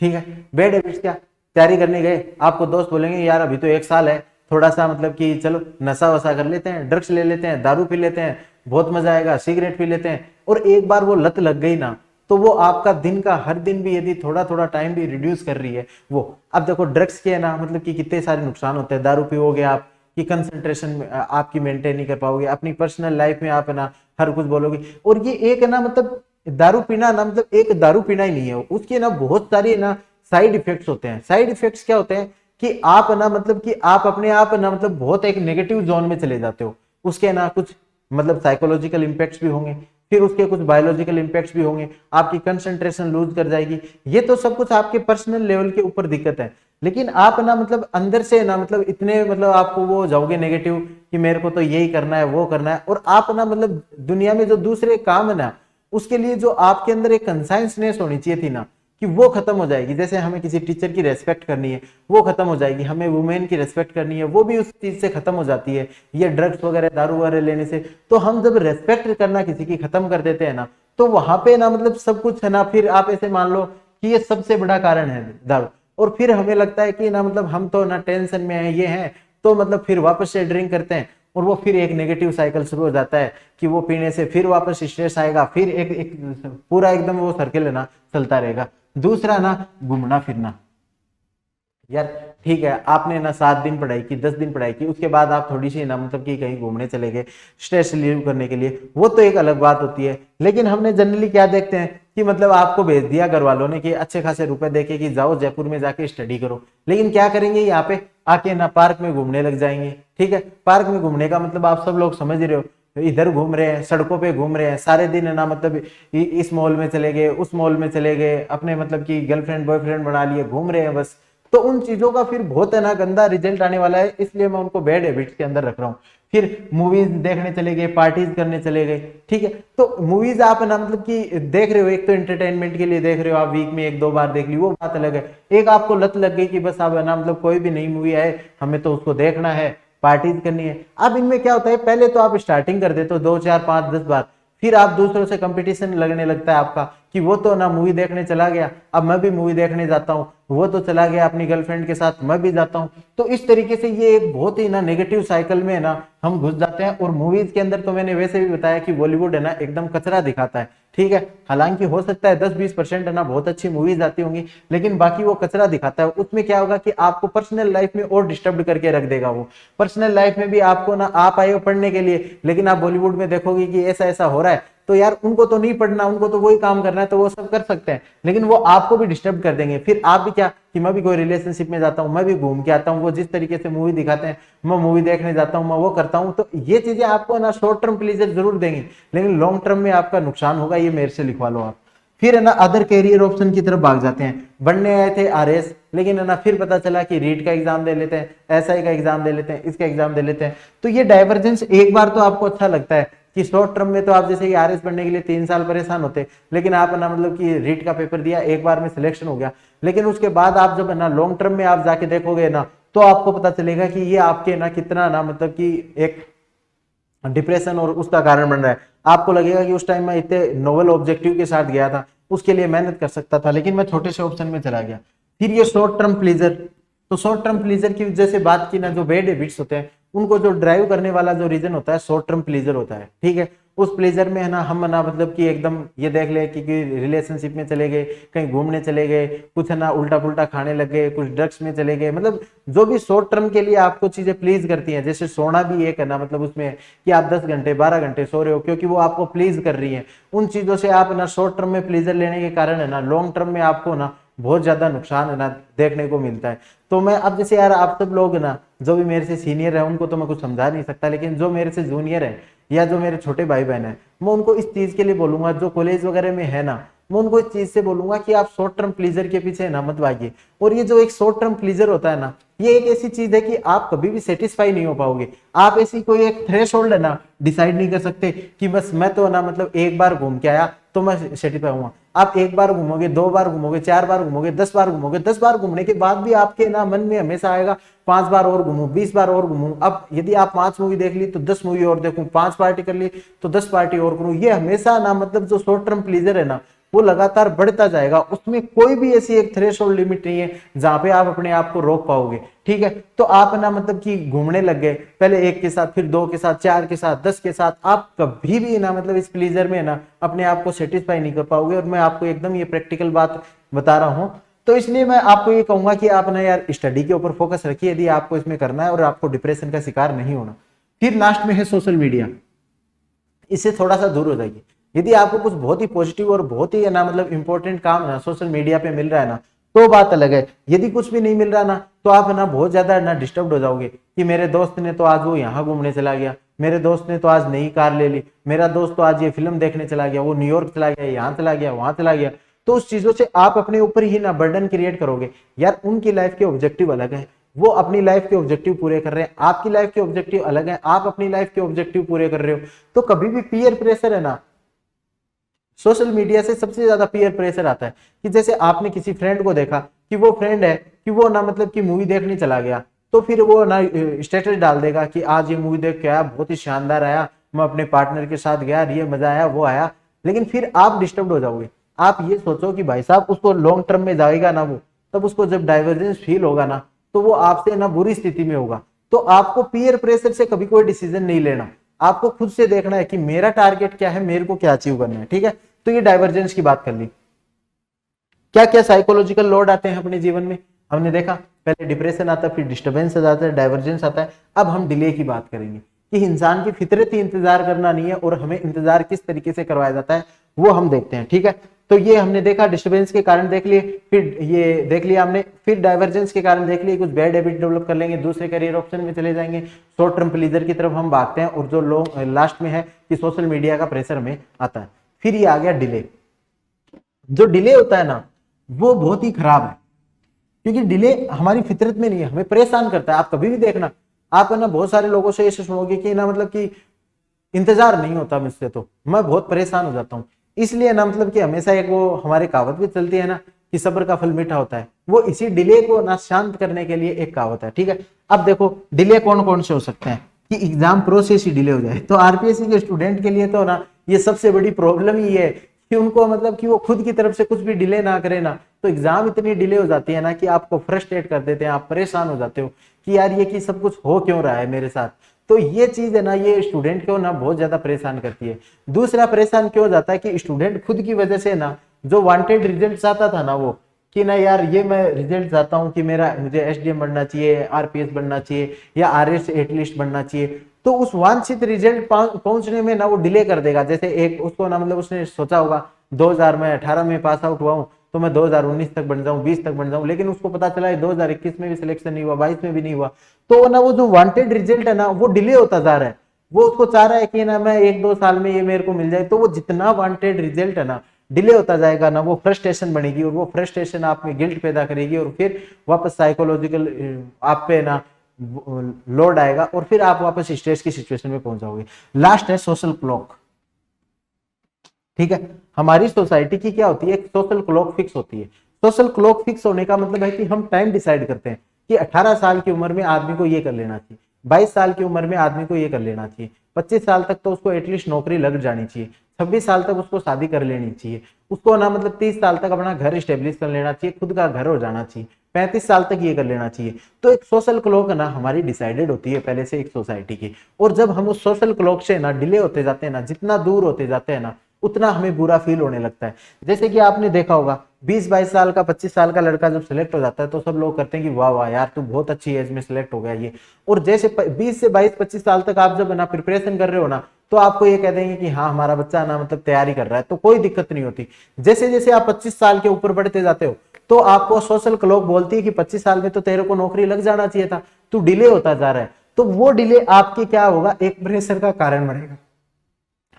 ठीक है। बैड हैबिट्स क्या, तैयारी करने गए, आपको दोस्त बोलेंगे यार अभी तो 1 साल है, थोड़ा सा मतलब कि चलो नशा वसा कर लेते हैं, ड्रग्स ले लेते हैं, दारू पी लेते हैं, बहुत मजा आएगा, सिगरेट पी लेते हैं। और एक बार वो लत लग गई ना, तो वो आपका दिन का हर दिन भी यदि थोड़ा थोड़ा टाइम भी रिड्यूस कर रही है वो। अब देखो ड्रग्स के है ना, मतलब कि कितने सारे नुकसान होते हैं। दारू पियोगे आप कि कंसंट्रेशन आपकी मेंटेन नहीं कर पाओगे, अपनी पर्सनल लाइफ में आप है ना हर कुछ बोलोगे। और ये एक है ना, मतलब दारू पीना ना, मतलब एक दारू पीना ही नहीं है, उसके ना बहुत सारी ना साइड इफेक्ट्स होते हैं। साइड इफेक्ट्स क्या होते हैं कि आप ना, मतलब कि आप अपने आप ना, मतलब बहुत एक नेगेटिव जोन में चले जाते हो। उसके ना कुछ मतलब साइकोलॉजिकल इंपैक्ट्स भी होंगे, फिर उसके कुछ बायोलॉजिकल इंपैक्ट्स भी होंगे, आपकी कंसंट्रेशन लूज कर जाएगी। ये तो सब कुछ आपके पर्सनल लेवल के ऊपर दिक्कत है। लेकिन आप ना, मतलब अंदर से ना, मतलब इतने मतलब आपको वो हो जाओगे नेगेटिव कि मेरे को तो यही करना है, वो करना है। और आप ना, मतलब दुनिया में जो दूसरे काम है ना, उसके लिए जो आपके अंदर एक कंसाइंसनेस होनी चाहिए थी ना, कि वो खत्म हो जाएगी। जैसे हमें किसी टीचर की रेस्पेक्ट करनी है, वो खत्म हो जाएगी। हमें वुमेन की रेस्पेक्ट करनी है, वो भी उस चीज से खत्म हो जाती है, ये ड्रग्स वगैरह दारू वगैरह लेने से। तो हम जब रेस्पेक्ट करना किसी की खत्म कर देते हैं ना, तो वहां पे ना, मतलब सब कुछ है ना, फिर आप ऐसे मान लो कि ये सबसे बड़ा कारण है दारू। और फिर हमें लगता है कि ना, मतलब हम तो ना टेंशन में है, ये है, तो मतलब फिर वापस से ड्रिंक करते हैं, और वो फिर एक नेगेटिव साइकिल शुरू हो जाता है कि वो पीने से फिर वापस स्ट्रेस आएगा, फिर एक पूरा एकदम वो सर्किल है ना चलता रहेगा। दूसरा ना, घूमना फिरना। यार ठीक है, आपने ना 7 दिन पढ़ाई की, 10 दिन पढ़ाई की, उसके बाद आप थोड़ी सी ना, मतलब कि कहीं घूमने चले गए स्ट्रेस रिलीव करने के लिए, वो तो एक अलग बात होती है। लेकिन हमने जनरली क्या देखते हैं कि मतलब आपको भेज दिया घर वालों ने कि अच्छे खासे रुपए देके कि जाओ जयपुर में जाके स्टडी करो, लेकिन क्या करेंगे, यहाँ पे आके ना पार्क में घूमने लग जाएंगे। ठीक है, पार्क में घूमने का मतलब आप सब लोग समझ रहे हो, इधर घूम रहे हैं, सड़कों पे घूम रहे हैं सारे दिन है ना, मतलब इस मॉल में चले गए, उस मॉल में चले गए, अपने मतलब कि गर्लफ्रेंड बॉयफ्रेंड बना लिए, घूम रहे हैं बस। तो उन चीजों का फिर बहुत है ना गंदा रिजल्ट आने वाला है, इसलिए मैं उनको बैड हैबिट्स के अंदर रख रहा हूँ। फिर मूवीज देखने चले गए, पार्टीज करने चले गए। ठीक है, तो मूवीज आप है ना, मतलब कि देख रहे हो, एक तो एंटरटेनमेंट के लिए देख रहे हो आप, वीक में 1-2 बार देख ली, वो बात अलग है। एक आपको लत लग गई कि बस अब है ना, मतलब कोई भी नई मूवी आए हमें तो उसको देखना है, पार्टीज करनी है। अब इनमें क्या होता है, पहले तो आप स्टार्टिंग कर देते हो 2, 4, 5, 10 बार, फिर आप दूसरों से कंपटीशन लगने लगता है आपका कि वो तो ना मूवी देखने चला गया, अब मैं भी मूवी देखने जाता हूँ, वो तो चला गया अपनी गर्लफ्रेंड के साथ, मैं भी जाता हूँ। तो इस तरीके से ये एक बहुत ही ना नेगेटिव साइकिल में ना हम घुस जाते हैं। और मूवीज के अंदर तो मैंने वैसे भी बताया कि बॉलीवुड है ना एकदम कचरा दिखाता है, ठीक है। हालांकि हो सकता है 10-20% है ना बहुत अच्छी मूवीज आती होंगी, लेकिन बाकी वो कचरा दिखाता है। उसमें क्या होगा कि आपको पर्सनल लाइफ में और डिस्टर्ब करके रख देगा। वो पर्सनल लाइफ में भी आपको ना आप आए हो पढ़ने के लिए, लेकिन आप बॉलीवुड में देखोगे कि ऐसा ऐसा हो रहा है, तो यार उनको तो नहीं पढ़ना, उनको तो वही काम करना है, तो वो सब कर सकते हैं, लेकिन वो आपको भी डिस्टर्ब कर देंगे। फिर आप भी क्या कि मैं भी कोई रिलेशनशिप में जाता हूँ, मैं भी घूम के आता हूँ, वो जिस तरीके से मूवी दिखाते हैं मैं मूवी देखने जाता हूँ, मैं वो करता हूँ। तो ये चीजें आपको ना शॉर्ट टर्म प्लेजर जरूर देंगी, लेकिन लॉन्ग टर्म में आपका नुकसान होगा, ये मेरे से लिखवा लो आप। फिर है ना अदर कैरियर ऑप्शन की तरफ भाग जाते हैं। बनने आए थे आरएस, लेकिन है ना फिर पता चला कि रीट का एग्जाम दे लेते हैं, एसआई का एग्जाम दे लेते हैं, इसका एग्जाम दे लेते हैं। तो ये डाइवर्जेंस एक बार तो आपको अच्छा लगता है कि शॉर्ट टर्म में तो आप जैसे कि आरएस बनने के लिए 3 साल परेशान होते, लेकिन आप ना मतलब कि रीट का पेपर दिया, एक बार में सिलेक्शन हो गया। लेकिन उसके बाद आप जब ना लॉन्ग टर्म में आप जाके देखोगे ना, तो आपको पता चलेगा कि ये आपके ना कितना ना मतलब कि एक डिप्रेशन और उसका कारण बन रहा है। आपको लगेगा कि उस टाइम मैं इतने नोबल ऑब्जेक्टिव के साथ गया था, उसके लिए मेहनत कर सकता था, लेकिन मैं छोटे से ऑप्शन में चला गया। फिर ये शॉर्ट टर्म प्लीजर, तो शॉर्ट टर्म प्लीजर की वजह से बात की ना, जो बैड हैबिट्स होते हैं उनको जो ड्राइव करने वाला जो रीजन होता है शॉर्ट टर्म प्लीजर होता है, ठीक है। उस प्लेजर में है ना हम ना मतलब कि एकदम ये देख ले कि रिलेशनशिप में चले गए, कहीं घूमने चले गए, कुछ है ना उल्टा पुल्टा खाने लग गए, कुछ ड्रग्स में चले गए, मतलब जो भी शॉर्ट टर्म के लिए आपको चीजें प्लीज करती हैं। जैसे सोना भी एक है ना मतलब उसमें कि आप 10 घंटे 12 घंटे सो रहे हो क्योंकि वो आपको प्लीज कर रही है। उन चीजों से आप ना शॉर्ट टर्म में प्लीजर लेने के कारण है ना लॉन्ग टर्म में आपको ना बहुत ज्यादा नुकसान है ना देखने को मिलता है। तो मैं अब जैसे यार आप सब लोग ना जो भी मेरे से सीनियर है उनको तो मैं कुछ समझा नहीं सकता, लेकिन जो मेरे से जूनियर है या जो मेरे छोटे भाई बहन है, मैं उनको इस चीज के लिए बोलूंगा, जो कॉलेज वगैरह में है ना, मैं उनको इस चीज से बोलूंगा कि आप शॉर्ट टर्म प्लीजर के पीछे ना मत भागिए। और ये जो एक शॉर्ट टर्म प्लीजर होता है ना, ये एक ऐसी चीज है कि आप कभी भी सेटिस्फाई नहीं हो पाओगे। आप ऐसी कोई एक थ्रेशोल्ड है ना डिसाइड नहीं कर सकते कि बस मैं तो ना मतलब एक बार घूम के आया तो मैं सेटिस्फाई हुआ। आप एक बार घूमोगे, 2 बार घूमोगे, 4 बार घूमोगे, 10 बार घूमोगे, 10 बार घूमने के बाद भी आपके ना मन में हमेशा आएगा 5 बार और घूमू, 20 बार और घूमू। अब यदि आप 5 मूवी देख ली तो 10 मूवी और देखूं, 5 पार्टी कर ली तो 10 पार्टी और करूं। ये हमेशा ना मतलब जो शॉर्ट टर्म प्लीजर है ना वो लगातार बढ़ता जाएगा, उसमें कोई भी ऐसी एक थ्रेशोल्ड लिमिट नहीं है जहां पे आप अपने आप को रोक पाओगे, ठीक है। तो आप ना मतलब कि घूमने लग गए, पहले 1 के साथ, फिर 2 के साथ, 4 के साथ, 10 के साथ, आप कभी भी ना मतलब इस प्लीजर में ना अपने आप को सेटिस्फाई नहीं कर पाओगे। और मैं आपको एकदम ये प्रैक्टिकल बात बता रहा हूं। तो इसलिए मैं आपको ये कहूंगा कि आप ना यार स्टडी के ऊपर फोकस रखिए यदि आपको इसमें करना है और आपको डिप्रेशन का शिकार नहीं होना। फिर लास्ट में है सोशल मीडिया, इससे थोड़ा सा दूर हो जाइए। यदि आपको कुछ बहुत ही पॉजिटिव और बहुत ही ना मतलब इंपॉर्टेंट काम ना सोशल मीडिया पे मिल रहा है ना, तो बात अलग है। यदि कुछ भी नहीं मिल रहा ना, तो आप ना बहुत ज्यादा ना डिस्टर्ब हो जाओगे कि मेरे दोस्त ने तो आज वो यहाँ घूमने चला गया, मेरे दोस्त ने तो आज नई कार ले ली, मेरा दोस्त तो आज ये फिल्म देखने चला गया, वो न्यूयॉर्क चला गया, यहाँ चला गया, वहां चला गया। तो उस चीजों से आप अपने ऊपर ही ना बर्डन क्रिएट करोगे। यार उनकी लाइफ के ऑब्जेक्टिव अलग है, वो अपनी लाइफ के ऑब्जेक्टिव पूरे कर रहे हैं, आपकी लाइफ के ऑब्जेक्टिव अलग है, आप अपनी लाइफ के ऑब्जेक्टिव पूरे कर रहे हो। तो कभी भी पीयर प्रेशर है ना, सोशल मीडिया से सबसे ज्यादा पीयर प्रेशर आता है कि जैसे आपने किसी फ्रेंड को देखा कि वो फ्रेंड है कि वो ना मतलब कि मूवी देखने चला गया, तो फिर वो ना स्टेटस डाल देगा कि आज ये मूवी देख के आया, बहुत ही शानदार आया, मैं अपने पार्टनर के साथ गया, ये मजा आया, वो आया। लेकिन फिर आप डिस्टर्ब हो जाओगे। आप ये सोचो कि भाई साहब उसको लॉन्ग टर्म में जाएगा ना वो, तब उसको जब डाइवर्जेंस फील होगा ना, तो वो आपसे ना बुरी स्थिति में होगा। तो आपको पीयर प्रेशर से कभी कोई डिसीजन नहीं लेना, आपको खुद से देखना है कि मेरा टारगेट क्या है, मेरे को क्या अचीव करना है, ठीक है। तो ये डाइवर्जेंस की बात कर ली। क्या क्या साइकोलॉजिकल लोड आते हैं अपने जीवन में, हमने देखा पहले डिप्रेशन आता है, फिर डिस्टर्बेंस आता है, डाइवर्जेंस आता है। अब हम डिले की बात करेंगे कि इंसान की फितरत ही इंतजार करना नहीं है, और हमें इंतजार किस तरीके से करवाया जाता है वो हम देखते हैं, ठीक है। तो ये हमने देखा, डिस्टर्बेंस के कारण देख लिए, फिर ये देख लिया हमने, फिर डाइवर्जेंस के कारण देख लिए, कुछ बैड हैबिट डेवलप कर लेंगे, दूसरे करियर ऑप्शन में चले जाएंगे, शॉर्ट टर्म प्लीजर की तरफ हम भागते हैं, और जो लोग लास्ट में है कि सोशल मीडिया का प्रेशर में आता है। फिर ये आ गया डिले। जो डिले होता है ना वो बहुत ही खराब है, क्योंकि डिले हमारी फितरत में नहीं है, हमें परेशान करता है। आप कभी भी देखना, आप है ना बहुत सारे लोगों से ऐसे सुनोगे कि ना मतलब कि इंतजार नहीं होता मुझसे, तो मैं बहुत परेशान हो जाता हूँ। इसलिए ना मतलब कि हमेशा एक वो हमारी कहावत भी चलती है ना कि सब्र का फल मीठा होता है, वो इसी डिले को ना शांत करने के लिए एक कहावत है, ठीक है। अब देखो डिले कौन कौन से हो सकते हैं कि एग्जाम प्रोसेस ही डिले हो जाए। तो आरपीएससी के स्टूडेंट के लिए तो ना ये सबसे बड़ी प्रॉब्लम ही है कि उनको मतलब कि वो खुद की तरफ से कुछ भी डिले ना करे ना, तो एग्जाम इतनी डिले हो जाती है ना कि आपको फ्रस्ट्रेट कर देते हैं, आप परेशान हो जाते हो कि यार ये कि सब कुछ हो क्यों रहा है मेरे साथ। तो ये चीज है ना, ये स्टूडेंट को ना बहुत ज्यादा परेशान करती है। दूसरा परेशान क्यों हो जाता है कि स्टूडेंट खुद की वजह से ना जो वांटेड रिजल्ट चाहता था ना, वो कि ना यार ये मैं रिजल्ट चाहता हूँ कि मेरा मुझे एसडीएम बनना चाहिए, आरपीएस बनना चाहिए या आरएस एटलीस्ट बनना चाहिए, तो उस वांछित रिजल्ट पहुंचने में ना वो डिले कर देगा। जैसे एक उसको ना मतलब उसने सोचा होगा 2018 में पास आउट हुआ हूँ तो मैं 2019 तक बन जाऊं, 20 तक बन जाऊं, लेकिन उसको पता चला है 2021 में भी सिलेक्शन नहीं हुआ, 22 में भी नहीं हुआ, तो ना वो जो वांटेड रिजल्ट है ना वो डिले होता जा रहा है। वो उसको चाह रहा है कि ना मैं 1-2 साल में ये मेरे को मिल जाए, तो वो जितना वांटेड रिजल्ट है ना डिले होता जाएगा ना, वो फ्रस्ट्रेशन बनेगी और वो फ्रस्ट्रेशन आप में गिल्ट पैदा करेगी और फिर वापस साइकोलॉजिकल आप पे ना लोड आएगा और फिर आप वापस स्ट्रेस की सिचुएशन में पहुंच जाओगे। लास्ट है सोशल क्लॉक। ठीक है, हमारी सोसाइटी की क्या होती है, एक सोशल क्लॉक फिक्स होती है। सोशल क्लॉक फिक्स होने का मतलब है कि हम टाइम डिसाइड करते हैं कि 18 साल की उम्र में आदमी को ये कर लेना चाहिए, 22 साल की उम्र में आदमी को ये कर लेना चाहिए, 25 साल तक तो उसको एटलीस्ट नौकरी लग जानी चाहिए, 26 साल तक उसको शादी कर लेनी चाहिए, उसको ना मतलब 30 साल तक अपना घर स्टेब्लिश कर लेना चाहिए, खुद का घर हो जाना चाहिए, 35 साल तक ये कर लेना चाहिए। तो एक सोशल क्लॉक ना हमारी डिसाइडेड होती है पहले से एक सोसाइटी की, और जब हम उस सोशल क्लॉक से ना डिले होते जाते हैं ना, जितना दूर होते जाते हैं ना, उतना हमें बुरा फील होने लगता है। जैसे कि आपने देखा होगा 20-22 साल का 25 साल का लड़का जब सिलेक्ट हो जाता है तो सब लोग करते हैं कि वाह वाह यार तू बहुत अच्छी एज में सिलेक्ट हो गया ये। और जैसे 20 से 22-25 साल तक आप जब ना प्रिपरेशन कर रहे हो ना, तो आपको ये कह देंगे कि हाँ हमारा बच्चा ना मतलब तैयारी कर रहा है, तो कोई दिक्कत नहीं होती। जैसे जैसे आप 25 साल के ऊपर बढ़ते जाते हो तो आपको सोशल क्लॉक बोलती है कि 25 साल में तो तेरे को नौकरी लग जाना चाहिए था, तू डिले होता जा रहा है। तो वो डिले आपके क्या होगा, एक प्रेशर का कारण बनेगा।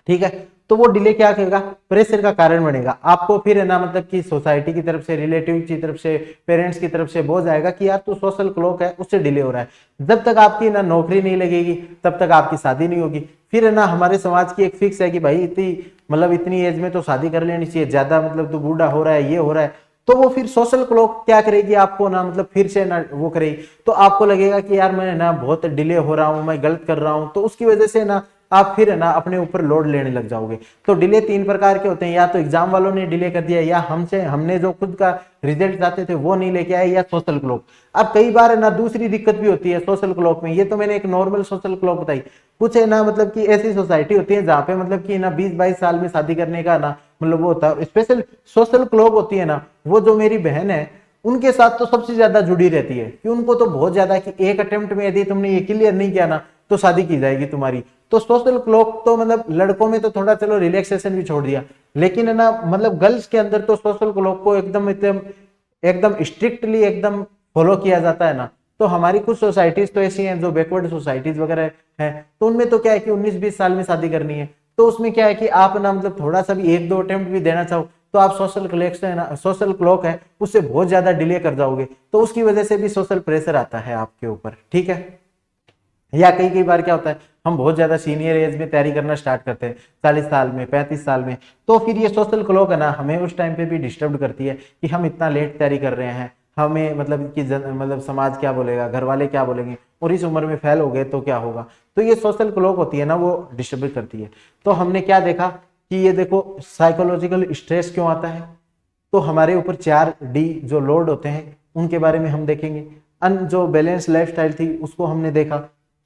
ठीक है, तो वो डिले क्या करेगा, प्रेशर का कारण बनेगा। आपको फिर है ना मतलब कि सोसाइटी की तरफ से, रिलेटिव की तरफ से, पेरेंट्स की तरफ से बोझ आएगा कि यार तू सोशल क्लॉक है उससे डिले हो रहा है। जब तक आपकी ना नौकरी नहीं लगेगी तब तक आपकी शादी नहीं होगी। फिर है ना हमारे समाज की एक फिक्स है कि भाई इतनी मतलब इतनी एज में तो शादी कर लेनी चाहिए, ज्यादा मतलब तू बूढ़ा हो रहा है, ये हो रहा है। तो वो फिर सोशल क्लॉक क्या करेगी, आपको ना मतलब फिर से ना वो करेगी, तो आपको लगेगा कि यार मैं ना बहुत डिले हो रहा हूँ, मैं गलत कर रहा हूँ, तो उसकी वजह से ना आप फिर है ना अपने ऊपर लोड लेने लग जाओगे। तो डिले 3 प्रकार के होते हैं, या तो एग्जाम वालों ने डिले कर दिया, या हमने जो खुद का रिजल्ट चाहते थे वो नहीं लेके आए, या सोशल क्लॉक। अब कई बार है ना दूसरी दिक्कत भी होती है सोशल क्लॉक में। ये तो मैंने एक नॉर्मल सोशल क्लॉक बताई, कुछ है ना मतलब कि ऐसी सोसाइटी होती है जहाँ पे मतलब कि ना 20-22 साल में शादी करने का ना मतलब वो होता है। स्पेशल सोशल क्लॉक होती है ना, वो जो मेरी बहन है उनके साथ तो सबसे ज्यादा जुड़ी रहती है कि उनको तो बहुत ज्यादा कि एक अटेम्प्ट में यदि तुमने ये क्लियर नहीं किया ना तो शादी की जाएगी तुम्हारी। तो सोशल क्लॉक तो मतलब लड़कों में तो थोड़ा चलो रिलैक्सेशन भी छोड़ दिया, लेकिन है ना मतलब गर्ल्स के अंदर तो सोशल क्लॉक को एकदम एकदम एकदम स्ट्रिक्टली एकदम फॉलो किया जाता है ना। तो हमारी कुछ सोसाइटीज तो ऐसी हैं जो बैकवर्ड सोसाइटीज वगैरह हैं, तो उनमें तो क्या है कि 19-20 साल में शादी करनी है। तो उसमें क्या है कि आप ना मतलब थोड़ा सा भी 1-2 अटेम्प्ट भी देना चाहो तो आप सोशल कलेक्शन है ना, सोशल क्लॉक है उससे बहुत ज्यादा डिले कर जाओगे, तो उसकी वजह से भी सोशल प्रेशर आता है आपके ऊपर। ठीक है, या कई कई बार क्या होता है हम बहुत ज्यादा सीनियर एज में तैयारी करना स्टार्ट करते हैं, 40 साल में, 35 साल में, तो फिर ये सोशल क्लॉक है ना हमें उस टाइम पे भी डिस्टर्ब करती है कि हम इतना लेट तैयारी कर रहे हैं, हमें मतलब कि मतलब समाज क्या बोलेगा, घर वाले क्या बोलेंगे, और इस उम्र में फेल हो गए तो क्या होगा। तो ये सोशल क्लॉक होती है ना वो डिस्टर्ब करती है। तो हमने क्या देखा कि ये देखो साइकोलॉजिकल स्ट्रेस क्यों आता है, तो हमारे ऊपर 4D जो लोड होते हैं उनके बारे में हम देखेंगे। जो बैलेंस लाइफस्टाइल थी उसको हमने देखा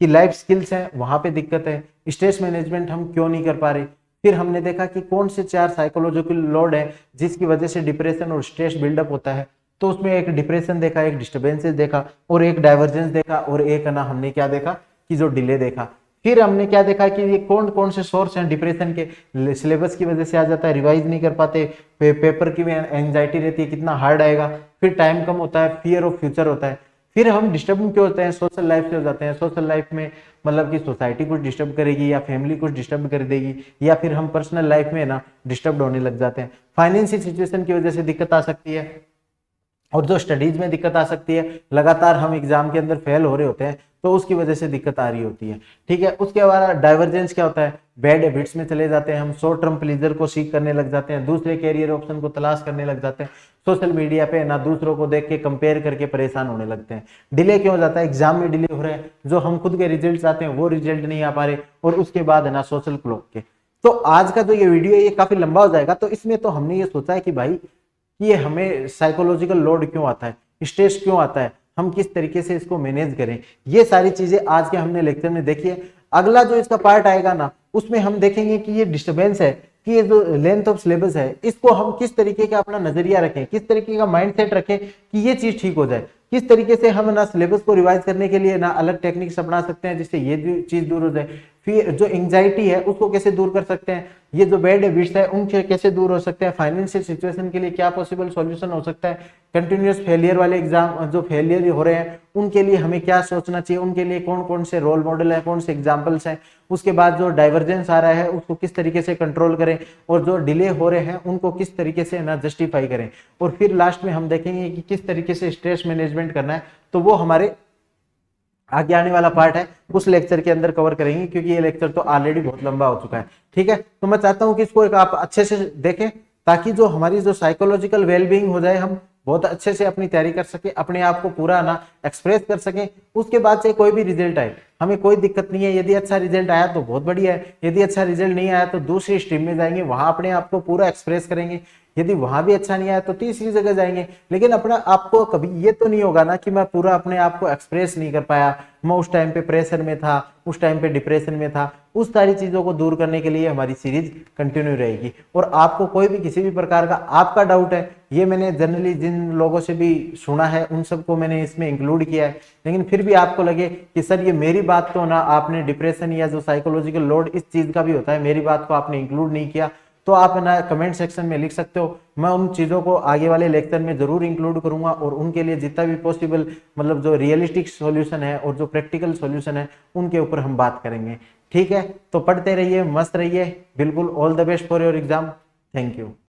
कि लाइफ स्किल्स हैं वहां पे दिक्कत है, स्ट्रेस मैनेजमेंट हम क्यों नहीं कर पा रहे। फिर हमने देखा कि कौन से 4 साइकोलॉजिकल लोड है जिसकी वजह से डिप्रेशन और स्ट्रेस बिल्डअप होता है। तो उसमें एक डिप्रेशन देखा, एक डिस्टर्बेंसेस देखा, और एक डाइवर्जेंस देखा, और एक ना हमने क्या देखा कि जो डिले देखा। फिर हमने क्या देखा कि ये कौन कौन से सोर्स हैं डिप्रेशन के, सिलेबस की वजह से आ जाता है, रिवाइज नहीं कर पाते, पेपर की भी एंजाइटी रहती है कितना हार्ड आएगा, फिर टाइम कम होता है, फियर ऑफ फ्यूचर होता है। फिर हम डिस्टर्ब क्यों होते हैं, सोशल लाइफ से हो जाते हैं। सोशल लाइफ में मतलब कि सोसाइटी कुछ डिस्टर्ब करेगी, या फैमिली कुछ डिस्टर्ब कर देगी, या फिर हम पर्सनल लाइफ में ना डिस्टर्ब होने लग जाते हैं। फाइनेंशियल सिचुएशन की वजह से दिक्कत आ सकती है, और जो स्टडीज में दिक्कत आ सकती है, लगातार हम एग्जाम के अंदर फेल हो रहे होते हैं तो उसकी वजह से दिक्कत आ रही होती है। ठीक है, उसके बाद डाइवर्जेंस क्या होता है, बैड हैबिट्स में चले जाते हैं, हम शॉर्ट टर्म प्लेजर को सीख करने लग जाते हैं, दूसरे कैरियर ऑप्शन को तलाश करने लग जाते हैं, सोशल मीडिया पे ना दूसरों को देख के कंपेयर करके परेशान होने लगते हैं। डिले क्यों हो जाता है, एग्जाम में डिले हो रहे हैं, जो हम खुद के रिजल्ट चाहते हैं वो रिजल्ट नहीं आ पा रहे, और उसके बाद है ना सोशल क्लॉक के। तो आज का जो ये वीडियो है ये काफी लंबा हो जाएगा, तो इसमें तो हमने ये सोचा है कि भाई ये हमें साइकोलॉजिकल लोड क्यों आता है, स्ट्रेस क्यों आता है, हम किस तरीके से इसको मैनेज करें, ये सारी चीजें आज के हमने लेक्चर में देखी है। अगला जो इसका पार्ट आएगा ना, उसमें हम देखेंगे कि ये डिस्टर्बेंस है, कि ये जो लेंथ ऑफ सिलेबस है, इसको हम किस तरीके का अपना नजरिया रखें, किस तरीके का माइंडसेट रखें कि ये चीज ठीक हो जाए, किस तरीके से हम ना सिलेबस को रिवाइज करने के लिए ना अलग टेक्निक्स अपना सकते हैं जिससे ये चीज दूर हो जाए। फिर जो एंग्जाइटी है उसको कैसे दूर कर सकते हैं, ये जो बैड हैबिट्स है उनसे कैसे दूर हो सकते हैं, फाइनेंशियल सिचुएशन के लिए क्या पॉसिबल सॉल्यूशन हो सकता है, कंटिन्यूअस फेलियर वाले एग्जाम जो फेलियर हो रहे हैं उनके लिए हमें क्या सोचना चाहिए, उनके लिए कौन कौन से रोल मॉडल है, कौन से एग्जाम्पल्स हैं, उसके बाद जो डाइवर्जेंस आ रहा है उसको किस तरीके से कंट्रोल करें, और जो डिले हो रहे हैं उनको किस तरीके से ना जस्टिफाई करें, और फिर लास्ट में हम देखेंगे कि किस तरीके से स्ट्रेस मैनेजमेंट करना है। तो वो हमारे आगे आने वाला पार्ट है, उस लेक्चर के अंदर कवर करेंगे, क्योंकि ये लेक्चर तो ऑलरेडी बहुत लंबा हो चुका है। ठीक है, तो मैं चाहता हूं कि इसको एक आप अच्छे से देखें, ताकि जो हमारी जो साइकोलॉजिकल वेलबींग हो जाए, हम बहुत अच्छे से अपनी तैयारी कर सके, अपने आप को पूरा ना एक्सप्रेस कर सके। उसके बाद से कोई भी रिजल्ट आए हमें कोई दिक्कत नहीं है, यदि अच्छा रिजल्ट आया तो बहुत बढ़िया है, यदि अच्छा रिजल्ट नहीं आया तो दूसरी स्ट्रीम में जाएंगे, वहां अपने आप को पूरा एक्सप्रेस करेंगे, यदि वहां भी अच्छा नहीं आया तो तीसरी जगह जाएंगे। लेकिन अपना आपको कभी ये तो नहीं होगा ना कि मैं पूरा अपने आप को एक्सप्रेस नहीं कर पाया, मैं उस टाइम पे प्रेशर में था, उस टाइम पे डिप्रेशन में था। उस सारी चीजों को दूर करने के लिए हमारी सीरीज कंटिन्यू रहेगी। और आपको कोई भी किसी भी प्रकार का आपका डाउट है, ये मैंने जनरली जिन लोगों से भी सुना है उन सबको मैंने इसमें इंक्लूड किया है, लेकिन फिर भी आपको लगे कि सर ये मेरी बात तो ना आपने डिप्रेशन या जो साइकोलॉजिकल लोड इस चीज का भी होता है, मेरी बात को आपने इंक्लूड नहीं किया, तो आप ना कमेंट सेक्शन में लिख सकते हो। मैं उन चीज़ों को आगे वाले लेक्चर में जरूर इंक्लूड करूंगा, और उनके लिए जितना भी पॉसिबल मतलब जो रियलिस्टिक सॉल्यूशन है और जो प्रैक्टिकल सॉल्यूशन है उनके ऊपर हम बात करेंगे। ठीक है, तो पढ़ते रहिए, मस्त रहिए, बिल्कुल all the best for your exam. Thank you.